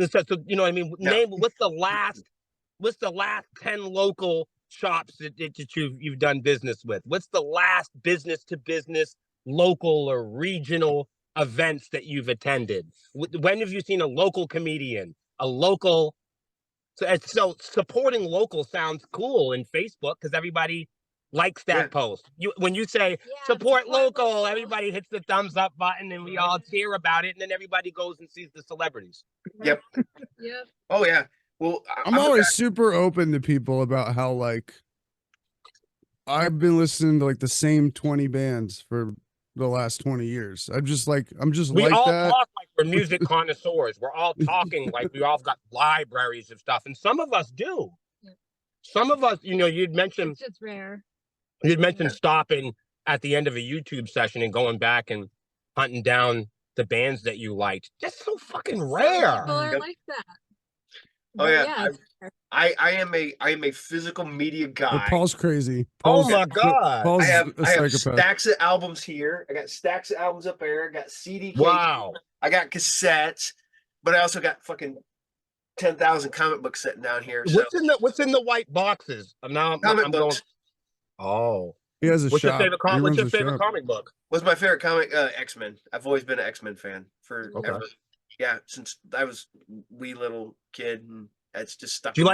So, you know what I mean? no, Name what's the last 10 local shops that you've done business with? What's the last business to business local or regional events that you've attended? When have you seen a local comedian, a local? So supporting local sounds cool in Facebook because everybody likes yeah, that post. When you say Yeah. support local, everybody hits the thumbs up button and we all cheer about it, and then everybody goes and sees the celebrities. yep, Yep. oh yeah. Well, I'm I'm a always super open to people about how like I've been listening to like the same 20 bands for the last 20 years. I'm just We like all that. talk like we're music connoisseurs. We're all talking like we all got libraries of stuff, and some of us do. Yep. Some of us, you'd mentioned It's just rare. yeah, stopping at the end of a YouTube session and going back and hunting down the bands that you liked. That's so fucking Some rare. people are yep, like that. oh But yeah. yeah, it's rare. I am a physical media But guy. Paul's crazy. Oh Paul's my god! I Paul's have a I have psychopath. stacks of albums here. I got stacks of albums up there. I got CD cases. Wow. I got cassettes. but I also got fucking 10,000 comic books sitting down here. So What's in the white boxes? Now comic I'm books going. Oh, He has a what's your shop. favorite He What's runs your a favorite shop. comic book? was my favorite comic. X-Men. I've always been an X-Men fan forever. Okay. Yeah, since I was wee little kid, and it's just stuck. Do you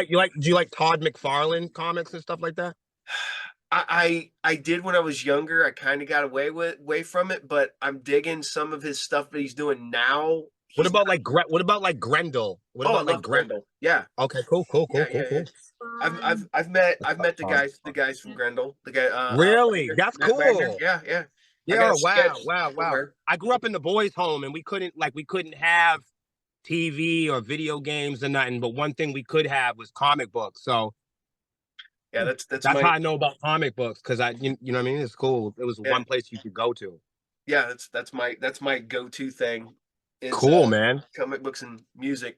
like Todd McFarlane comics and stuff like that? I did when I was younger. I kind of got away from it, but I'm digging some of his stuff that he's doing now. What about like Grendel? What I about like love Grendel. Yeah, Okay, cool. yeah. I've met the guys from Grendel. The guy. Really? That's Matt Wagner. cool. Yeah. I Yeah, got a wow. sketch somewhere. I grew up in the boys' home, and we couldn't have TV or video games or nothing. But one thing we could have was comic books. So Yeah, that's how I know about comic books, because you know what I mean. It's cool. It was one place you could go to. Yeah, that's my go-to thing. Is, cool, man. Comic books and music,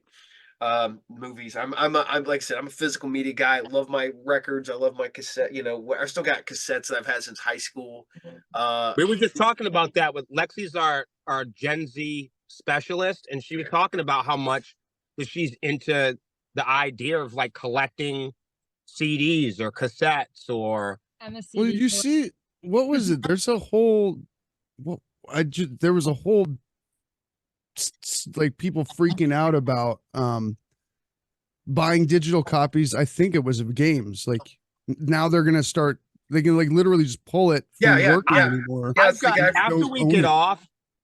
movies. I'm like I said, I'm a physical media guy. I love my records. I love my cassette. You know, I still got cassettes that I've had since high school. We were just talking about that with Lexi's our Gen Z specialist, and she was talking about how much that she's into the idea of like collecting CDs or cassettes or. Well, you see, what was it? There's a whole. Well, there was a whole like people freaking out about buying digital copies. I think it was of games. Like now they're gonna start. They can like literally just pull it from working anymore.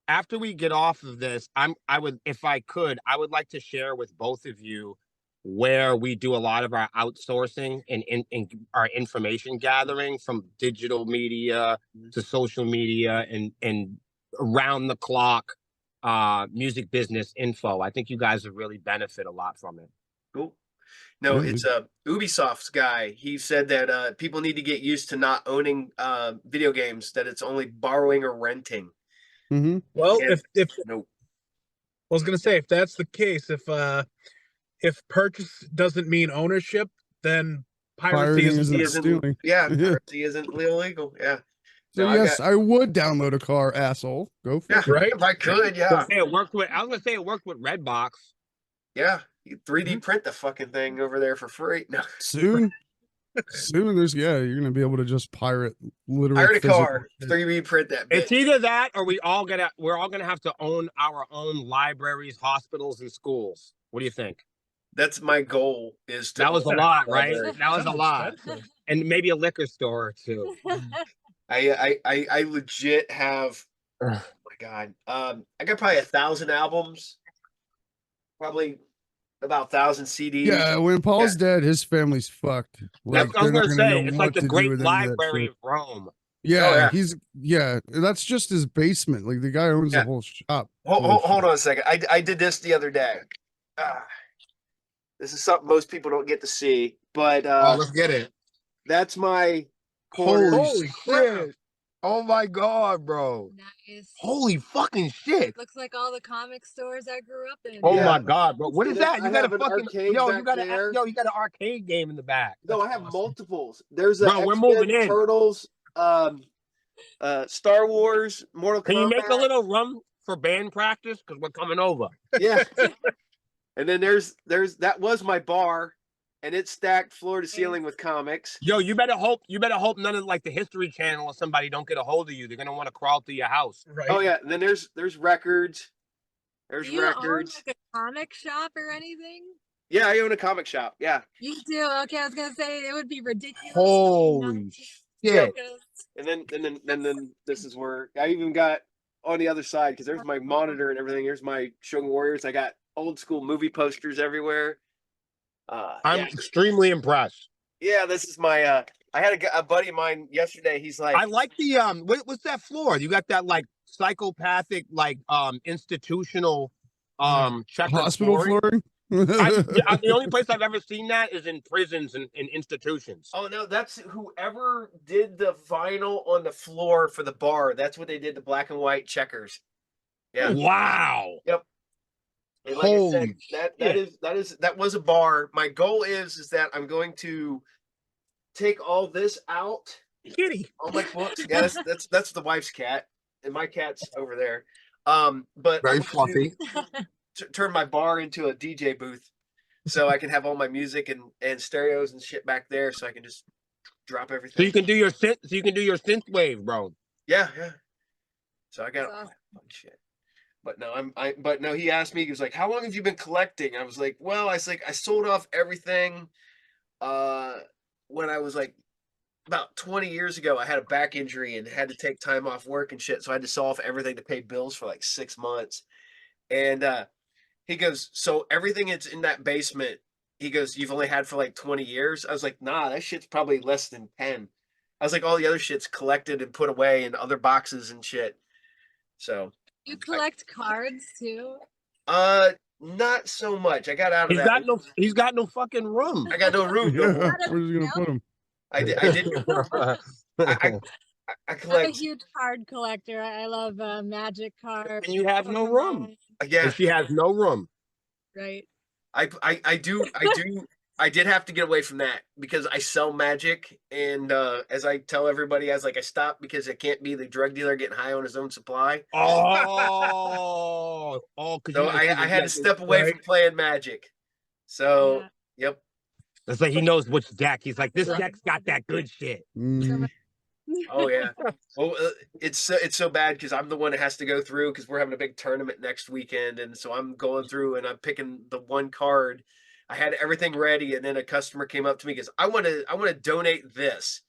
After we get off of this, I would, if I could, I would like to share with both of you where we do a lot of our outsourcing and our information gathering, from digital media to social media and around the clock music business info. I think you guys would really benefit a lot from it. Cool. No, it's Ubisoft's guy. He said that people need to get used to not owning video games, that it's only borrowing or renting. Mm-hmm. Well, And if nope. I was gonna say, if that's the case, if purchase doesn't mean ownership, then piracy isn't stealing. Yeah, piracy isn't illegal. Yeah. So No, yes, I would download a car, asshole. Go for it. right? If I could, yeah. I was gonna say it worked with Redbox. Yeah. You 3D print the fucking thing over there for free. No. Soon there's you're gonna be able to just pirate Pirate a car, 3D print that bitch. It's either that or we're all gonna have to own our own libraries, hospitals, and schools. What do you think? That's my goal. Is to That was a lot, right? library. That was a lot. And maybe a liquor store or two. I legit have, oh my God. I got probably 1,000 albums, probably about 1,000 CDs. Yeah, when Paul's dead, his family's fucked. That's what I was gonna say. It's like the Great with Library of Rome. Yeah, that's just his basement. Like the guy owns the whole shop. Hold on a second. I did this the other day. This is something most people don't get to see, but let's get it. That's my corner. Holy shit! Oh my God, bro! Nice. Holy fucking shit! Looks like all the comic stores I grew up in. Oh my God, bro! What is that? You got a fucking arcade you back got there. you got an arcade game in the back. No, I have multiples. There's Bro, we're moving in. Turtles, Star Wars, Mortal Kombat. Can you make a little room for band practice? Because we're coming over. Yeah. And then there's that was my bar, and it's stacked floor to ceiling with comics. Yo, you better hope none of like the History Channel or somebody don't get a hold of you. They're gonna want to crawl through your house. Right. Oh yeah, and then there's records. There's Do you records. own like a comic shop or anything? Yeah, I own a comic shop. Yeah. You do? Okay, I was gonna say it would be ridiculous. Holy shit! And then this is where I even got on the other side, because there's my monitor and everything. Here's my Shogun Warriors. I got old school movie posters everywhere. I'm extremely impressed. Yeah, this is my. I had a buddy of mine yesterday. He's like, I like the what's that floor? You got that like psychopathic like institutional checkered hospital flooring. The only place I've ever seen that is in prisons and institutions. Oh no, that's whoever did the vinyl on the floor for the bar. That's what they did, the black and white checkers. Yeah. Wow. Yep. And like I said, that was a bar. My goal is that I'm going to take all this out. Kitty. All my books. Yeah, that's the wife's cat, and my cat's over there. But very fluffy. turn my bar into a DJ booth, so I can have all my music and stereos and shit back there, so I can just drop everything. So you can do your synth. So you can do your synth wave, bro. Yeah. So I got That's all awesome. that fun shit. But no, but no, he asked me, he was like, how long have you been collecting? I was like, well, I sold off everything when I was like about 20 years ago. I had a back injury and had to take time off work and shit. So I had to sell off everything to pay bills for like 6 months. And he goes, so everything that's in that basement, he goes, you've only had for like 20 years? I was like, nah, that shit's probably less than 10. I was like, all the other shit's collected and put away in other boxes and shit. So You collect cards too? not so much. I got out of that. He's got no fucking room. I got no room no Yeah, more. where's he gonna put him? I did I I'm a collect. huge card collector. I love magic cards. And you have no room. Yeah, And she has no room. Right. I did have to get away from that because I sell magic, and as I tell everybody, I stopped because it can't be the drug dealer getting high on his own supply. Oh, So I had to step away from playing magic. So yep. It's like he knows which deck. He's like, this deck's got that good shit. Mm. Oh yeah. Well, it's so bad because I'm the one that has to go through because we're having a big tournament next weekend, and so I'm going through and I'm picking the one card. I had everything ready, and then a customer came up to me because I want to donate this,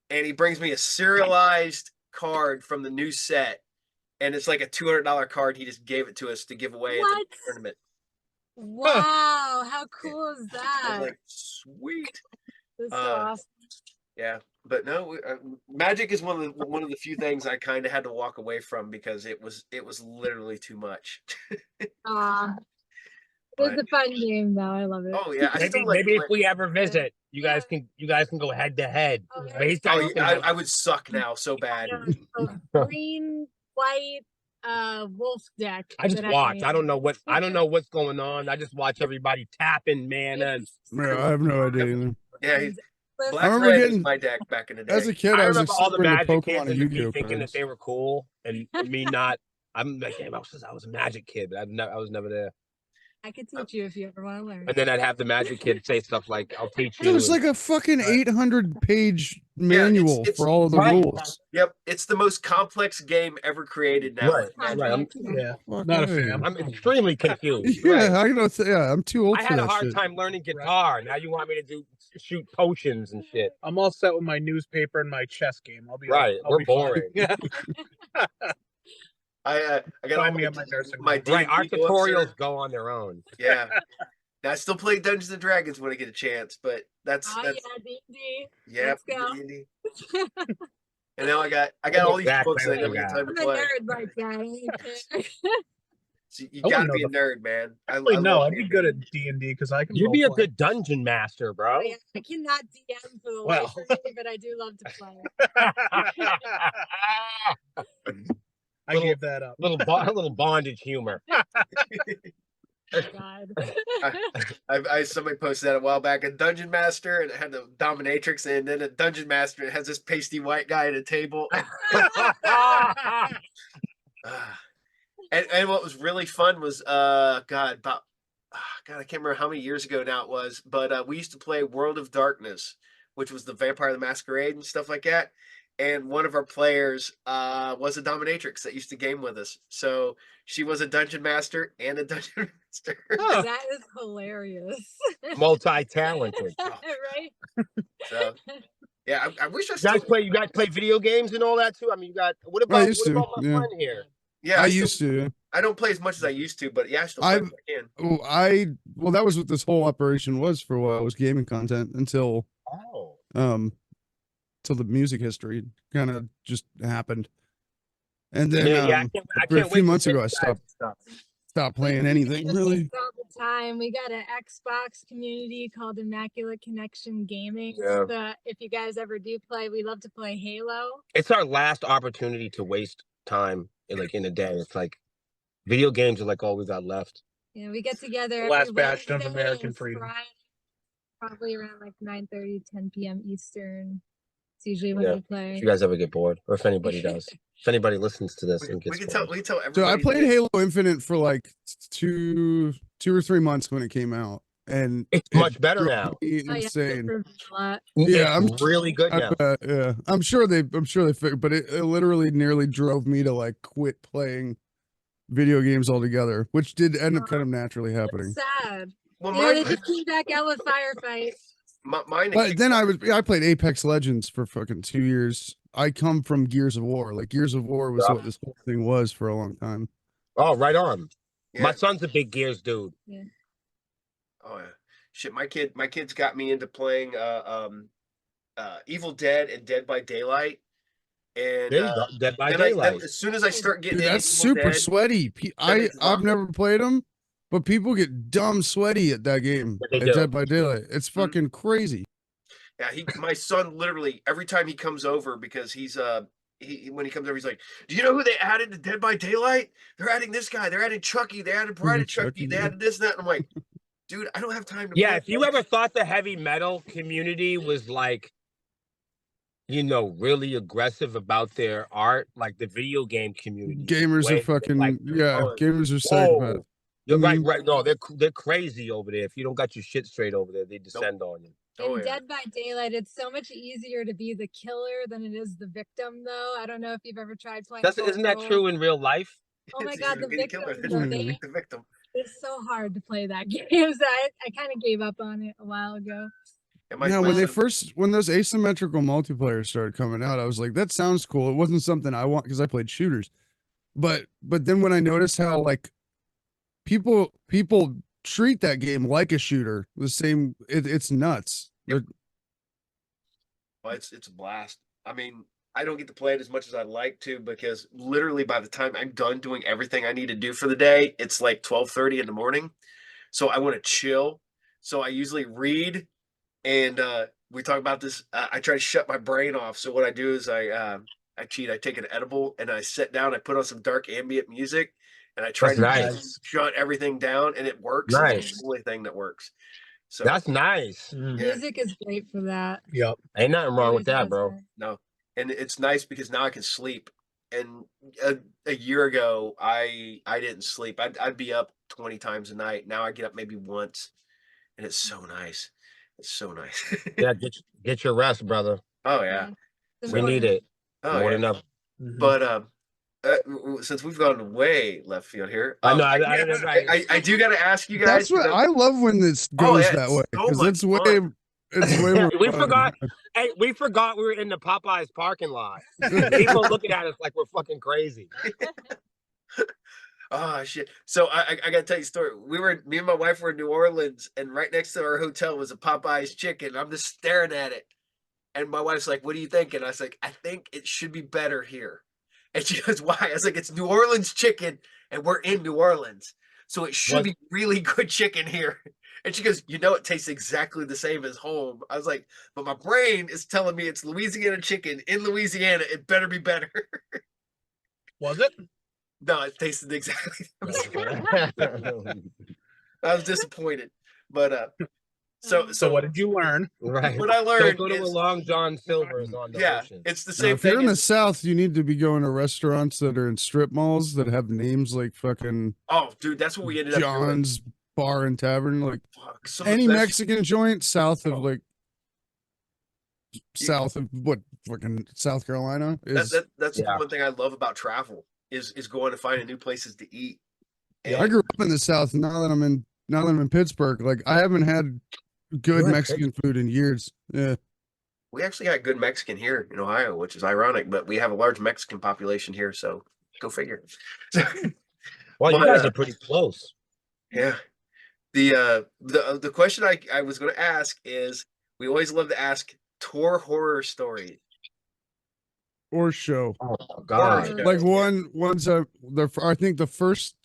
and he brings me a serialized card from the new set, and it's like a $200 card. He just gave it to us to give away at the tournament. Wow, how cool is I that? was like, sweet. That's so awesome. Yeah, but no, magic is one of the few things I kind of had to walk away from because it was literally too much. It's a fun game though. I love it. Oh yeah, Maybe if we ever visit, you guys can go head to head. I would suck now so bad. A green, white, wolf deck. I just watch. I don't know what's going on. I just watch everybody tapping, man. And Yeah, I have no idea either. Yeah, Black I remember Red getting is my deck back in the day. As a kid, I was remember all the exploring the Magic Pokemon kids and and me Yu-Gi-Oh thinking that cards. they were cool, and me not. I'm like, damn, I was a Magic kid, but I was never there. I could teach you if you ever want to learn. And then I'd have the Magic kid say stuff like, "I'll teach you." It was like a fucking 800-page manual it's for all of the rules. Yep, it's the most complex game ever created now. Right. I'm not a fan. I'm extremely confused. Yeah, I know. Yeah, I'm too old I for had that a hard shit. time learning guitar. Now you want me to shoot potions and shit. I'm all set with my newspaper and my chess game. I'll be We're boring. Yeah. I got Find all me at my nursing my home. Right, our D&D books tutorials go on their own. Yeah. Now, I still play Dungeons and Dragons when I get a chance, but that's yeah, D&D. yeah, Let's go. D&D. And now I got all these books that I never get time to I'm a play. nerd like that. So you I gotta wouldn't be a know nerd, man. I'd be good at D&D because I can. You'd be a roleplay. good dungeon master, bro. Yeah, I cannot DM for the Well. life of me, but I do love to play. I gave that up. little bondage humor. God. Somebody posted that a while back. A dungeon master, and it had the dominatrix, and then a dungeon master. It has this pasty white guy at a table. And what was really fun was God, I can't remember how many years ago now it was, but we used to play World of Darkness, which was the Vampire the Masquerade and stuff like that. And one of our players was a dominatrix that used to game with us. So she was a dungeon master and a dungeon master. That is hilarious. Multi-talented. Right? So yeah, I wish I You still guys play video games and all that too? I mean, what I about used to, my yeah. friend here? Yeah, I used to. I don't play as much as I used to, but yeah, I still play when I can. Well, that was what this whole operation was for a while. It was gaming content until till the music history kind of just happened. And then a few months ago, I stopped playing anything really. All the time. We got an Xbox community called Immaculate Connection Gaming. Yeah. So if you guys ever do play, we love to play Halo. It's our last opportunity to waste time in a day. It's like video games are like all we got left. Yeah, we get together. Last every bastion of Wednesday American and freedom. Friday, probably around like 9:30, 10 p.m. Eastern. That's usually what Yeah. I play. If you guys ever get bored, or if anybody does, if anybody listens to this and We gets can bored. tell So everybody. I played Halo Infinite for like two or 3 months when it came out, and It's it much better drove now. me Oh yeah, insane. a lot. Yeah, It's really good now. Yeah, I'm sure they figured, but it literally nearly drove me to like quit playing video games altogether, which did end up kind of naturally happening. Sad. Well, Yeah, they mine, just came back out with Firefight. mine. But then I played Apex Legends for fucking 2 years. I come from Gears of War. Like Gears of War was Yeah. what this whole thing was for a long time. Oh, right on. Yeah. My son's a big Gears dude. Yeah. Oh yeah. Shit, my kids got me into playing Evil Dead and Dead by Daylight. And There you go. Dead by then Daylight. as soon as I start getting Dude, into that's Evil super Dead, sweaty. it's I've fun. never played them, but people get dumb sweaty at that game. But they At do. Dead by Daylight. It's fucking crazy. Yeah, my son literally every time he comes over, because he's when he comes over, he's like, "Do you know who they added to Dead by Daylight? They're adding this guy. They're adding Chucky. They added Bride of Chucky. Chucky, They yeah. added this and that." And I'm like, "Dude, I don't have time to." Yeah, play if you ever thought the heavy metal community was like, really aggressive about their art, like the video game community. Gamers are fucking oh, gamers are whoa. psychopaths. You're Mhm. right. No, they're crazy over there. If you don't got your shit straight over there, they descend on you. Oh, In yeah. Dead by Daylight, it's so much easier to be the killer than it is the victim, though. I don't know if you've ever tried playing. Isn't that TalkNRoll. true in real life? Oh my It's god, easier the to be the killer victim, than though, to be they, the victim. it's so hard to play that game. So I kind of gave up on it a while ago. And Yeah, when son- when those asymmetrical multiplayer started coming out, I was like, that sounds cool. It wasn't something I want because I played shooters. But then when I noticed how like people treat that game like a shooter, the same it's nuts. Yep. Well, it's a blast. I mean, I don't get to play it as much as I'd like to, because literally by the time I'm done doing everything I need to do for the day, it's like 12:30 in the morning. So I want to chill. So I usually read, and we talk about this. I try to shut my brain off. So what I do is I cheat. I take an edible and I sit down. I put on some dark ambient music, and I try That's to nice. shut everything down, and it works. It's Nice. the only thing that works. So That's nice. yeah, Music is great for that. Yep. Ain't nothing wrong with Really that, does bro. work. no, and it's nice because now I can sleep. And a year ago, I didn't sleep. I'd be up 20 times a night. Now I get up maybe once, and it's so nice. It's so nice. Yeah, get your rest, brother. Oh yeah. It's We need important. it Oh more yeah. than ever. But since we've gone way left field here, I know. I do got to ask you guys. That's what I love when this Oh, goes yeah, that it's way so because much it's way fun. more. We fun. forgot. Hey, we forgot we were in the Popeyes parking lot. People looking at us like we're fucking crazy. Oh shit! So I gotta tell you a story. Me and my wife were in New Orleans, and right next to our hotel was a Popeyes chicken. I'm just staring at it, and my wife's like, "What do you think?" And I was like, "I think it should be better here." And she goes, "Why?" I was like, "It's New Orleans chicken, and we're in New Orleans, so it should be really good chicken here." And she goes, "It tastes exactly the same as home." I was like, "But my brain is telling me it's Louisiana chicken in Louisiana. It better be better." Was it? No, it tasted exactly the same. I was disappointed, but So what did you learn? Right. what I learned Don't go to a is, Long John Silver's on the yeah, ocean. it's the Now, same if you're thing in the as, South, you need to be going to restaurants that are in strip malls that have names like fucking oh, dude, that's what we ended up doing. John's Bar and Tavern. Like Fuck, some of the any best- Mexican joint south of Oh. like south of what fucking South Carolina is. That's the Yeah. one thing I love about travel is going to find new places to eat. I grew up in the South. Now that I'm in Pittsburgh, like I haven't had good You're in Mexican food in years. Yeah. We actually got good Mexican here in Ohio, which is ironic, but we have a large Mexican population here, so go figure. Well, you But, guys are pretty close. Yeah. The question I was going to ask is, we always love to ask tour horror stories. Or show. Oh God. Horror Like shows. I think the first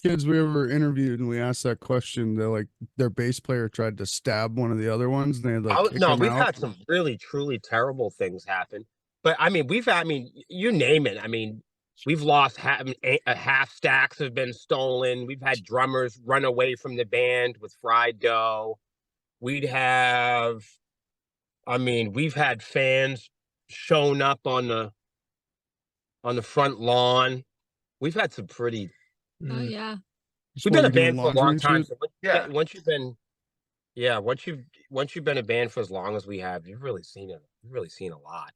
kids we ever interviewed and we asked that question, their bass player tried to stab one of the other ones and they had like kick No, him we've out. had some really, truly terrible things happen. But I mean, you name it. I mean, we've lost half stacks have been stolen. We've had drummers run away from the band with fried dough. We've had fans shown up on the front lawn. We've had some pretty. Oh Mm. yeah. Just We've while been a you're doing band for a laundry long and time. shit? So Yeah. once you've been, once you've been a band for as long as we have, you've really seen it. You've really seen a lot.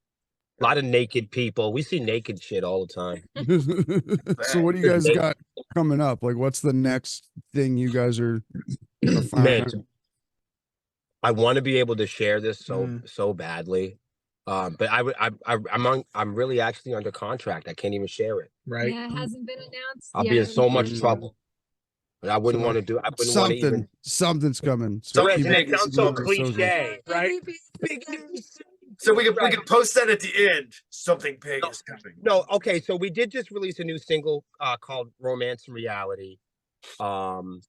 A lot of naked people. We see naked shit all the time. So what do you Just guys got coming up? Like, what's the next thing you guys are Man, finding? I want to be able to share this Mm. so badly, but I'm really actually under contract. I can't even share it. Right. Yeah, it hasn't been announced I'll yet. be in so much Mm. trouble. But I wouldn't So, want to do. I wouldn't want to even. Something's coming. So Something Chris, keep big it is sounds so coming. cliche, right? Maybe. Big news. So we Right. can post that at the end. Something big is coming. No, okay. So we did just release a new single called "Romance and Reality," and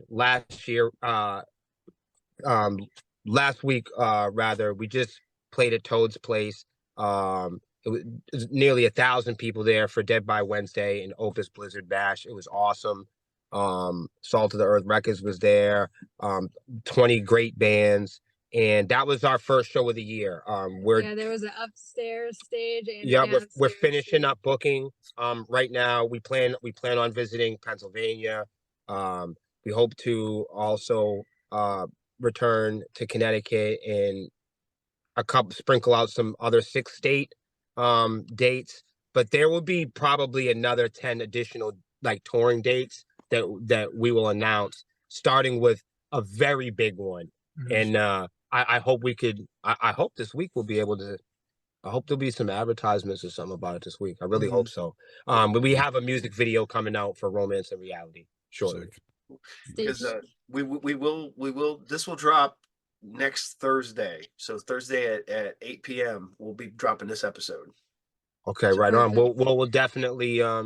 last week, rather, we just played at Toad's Place. It was nearly 1,000 people there for Dead by Wednesday and Opus Blizzard Bash. It was awesome. Salt of the Earth Records was there. 20 great bands. And that was our first show of the year. Yeah, there was an upstairs stage and Yeah, a we're downstairs finishing stage. up booking. Right now we plan on visiting Pennsylvania. We hope to also return to Connecticut and sprinkle out some other 6-state dates. But there will be probably another 10 additional like touring dates that we will announce, starting with a very big one. Mhm. And I hope we could. I hope this week we'll be able to. I hope there'll be some advertisements or something about it this week. I really hope so. But we have a music video coming out for Romance and Reality shortly. Sick. Because Stage. we will this will drop next Thursday. So Thursday at 8 p.m. we'll be dropping this episode. Okay, right on. Perfect. We'll definitely. Yeah,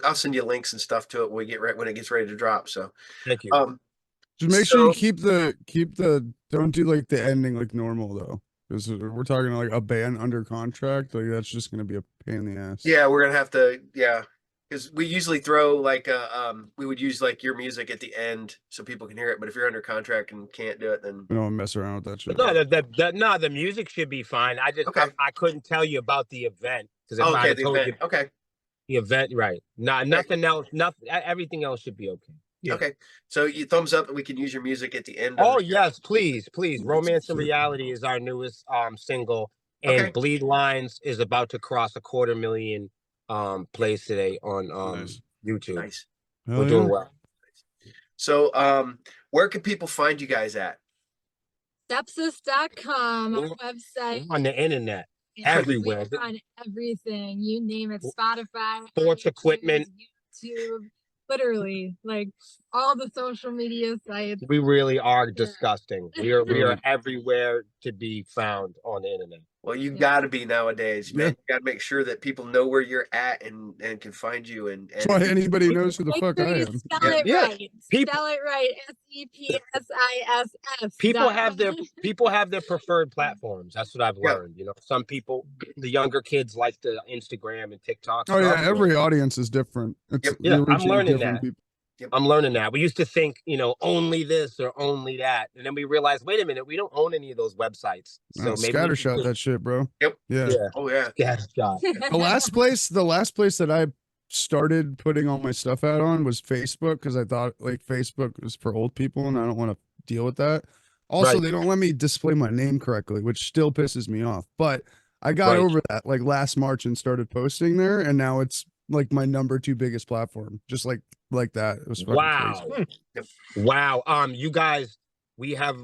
I'll send you links and stuff to it when it gets ready to drop. So Thank you. Just make sure you So- keep the don't do like the ending like normal though. Because we're talking like a band under contract, like that's just gonna be a pain in the ass. Yeah, we're gonna have to because we usually throw like we would use like your music at the end so people can hear it. But if you're under contract and can't do it, then We don't mess around with that shit. No, the music should be fine. I just Okay. I couldn't tell you about the event because if oh, I okay, had the told event. you Okay, the event, right? Nothing else. Everything else should be okay. Yeah. okay. So you thumbs up and we can use your music at the end. Oh of the- yes, please. Romance and Sick. Reality is our newest single, and Okay. Bleed Lines is about to cross 250,000 plays today on Nice. YouTube. Nice. Hell We're doing yeah. well. So where can people find you guys at? Sepsiss.com, our We're website. on the internet. and everywhere. we're on everything. You name it. Spotify, Sports iTunes, equipment. YouTube, literally, like all the social media sites. We really are Yeah. disgusting. We are everywhere to be found on the internet. Well, you Yeah. got to be nowadays, man. Yeah. You got to make sure that people know where you're at and can find you. And That's why anybody knows who the Make fuck sure I you am. spell Yeah. it Yeah. right. People- Spell it right. SEPSISS. People have their preferred platforms. That's what I've Yeah. learned. You know, some people, the younger kids, like the Instagram and TikTok. Oh yeah, stuff. every audience is different. It's Yep. Yeah, you're I'm reaching learning different that. people. I'm learning that. We used to think, only this or only that, and then we realized, wait a minute, we don't own any of those websites. So No, maybe we scattershot should that shit, bro. Yep. Yeah. Yeah, Oh yeah. scattershot. The last place that I started putting all my stuff out on was Facebook because I thought like Facebook was for old people and I don't want to deal with that. Also, Right. they don't let me display my name correctly, which still pisses me off. But I got Right. over that like last March and started posting there, and now it's like my number 2 biggest platform. Just like that. It was fucking Wow. crazy. Wow. You guys, we have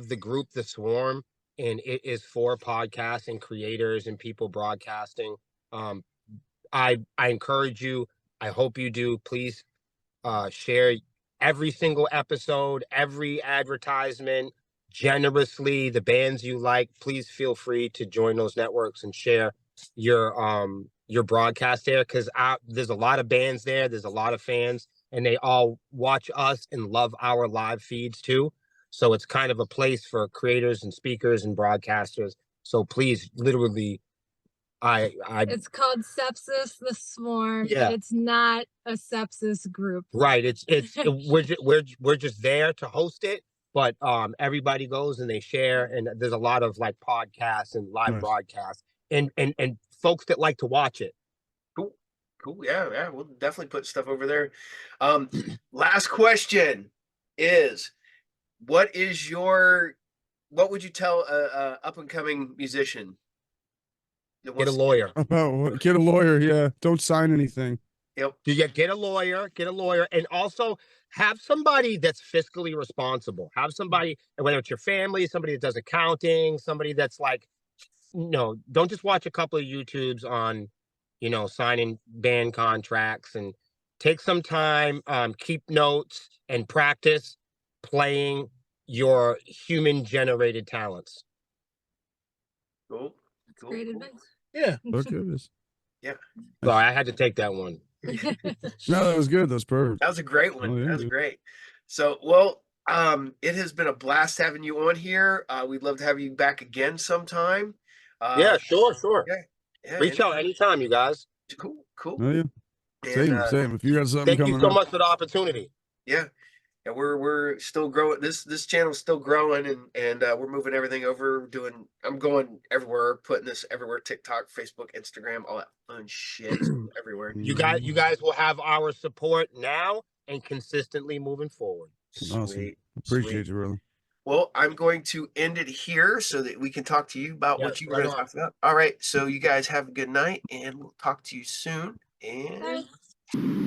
the group, The Swarm, and it is for podcasts and creators and people broadcasting. I encourage you. I hope you do. Please share every single episode, every advertisement generously. The bands you like, please feel free to join those networks and share your broadcast there, because there's a lot of bands there. There's a lot of fans, and they all watch us and love our live feeds too. So it's kind of a place for creators and speakers and broadcasters. So please, literally, It's called Sepsiss the Swarm. Yeah. But it's not a sepsis group. right. We're just there to host it, but everybody goes and they share, and there's a lot of like podcasts and live Nice. broadcasts, and folks that like to watch it. Cool. Yeah. We'll definitely put stuff over there. Last question is, what would you tell a up and coming musician? Get a lawyer. Get a lawyer. Yeah. Don't sign anything. Yep. Get a lawyer, and also have somebody that's fiscally responsible. Have somebody, whether it's your family, somebody that does accounting, somebody that's like, don't just watch a couple of YouTubes on, signing band contracts, and take some time, keep notes and practice playing your human generated talents. Cool. Great advice. Yeah. Okay. So I had to take that one. No, that was good. That was perfect. That was a great one. Oh, yeah, That was dude. great. So, well, it has been a blast having you on here. We'd love to have you back again sometime. Yeah, sure. Yeah, Reach out anytime, you guys. Cool. Oh yeah. And, Same. If you got something Thank coming you so up, much for the opportunity. Yeah, we're still growing. This channel's still growing, and we're moving everything over. I'm going everywhere, putting this everywhere: TikTok, Facebook, Instagram, all that fun shit everywhere. You guys will have our support now and consistently moving forward. Awesome. Sweet. Appreciate you, brother. Well, I'm going to end it here so that we can talk to you about what you were going to talk about. All right. So you guys have a good night, and we'll talk to you soon. And Bye.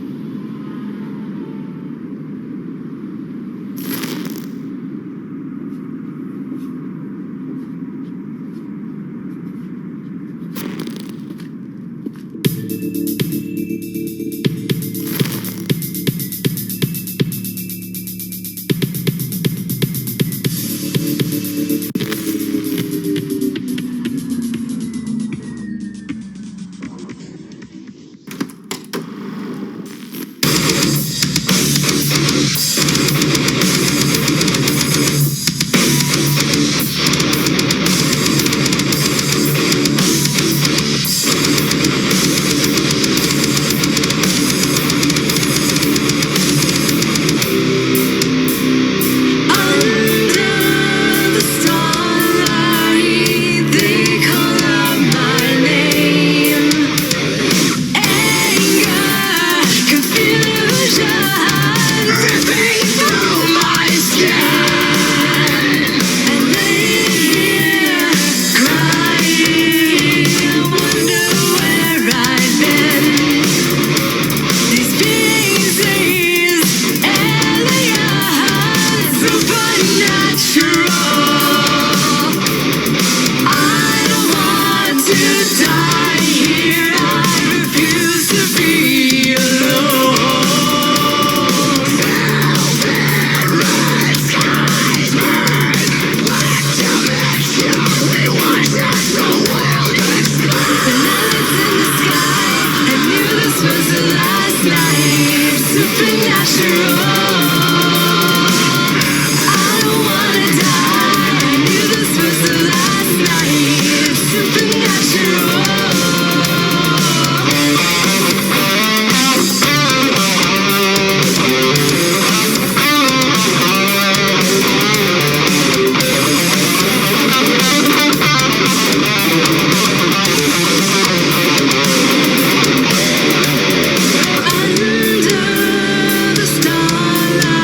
Under the starlight.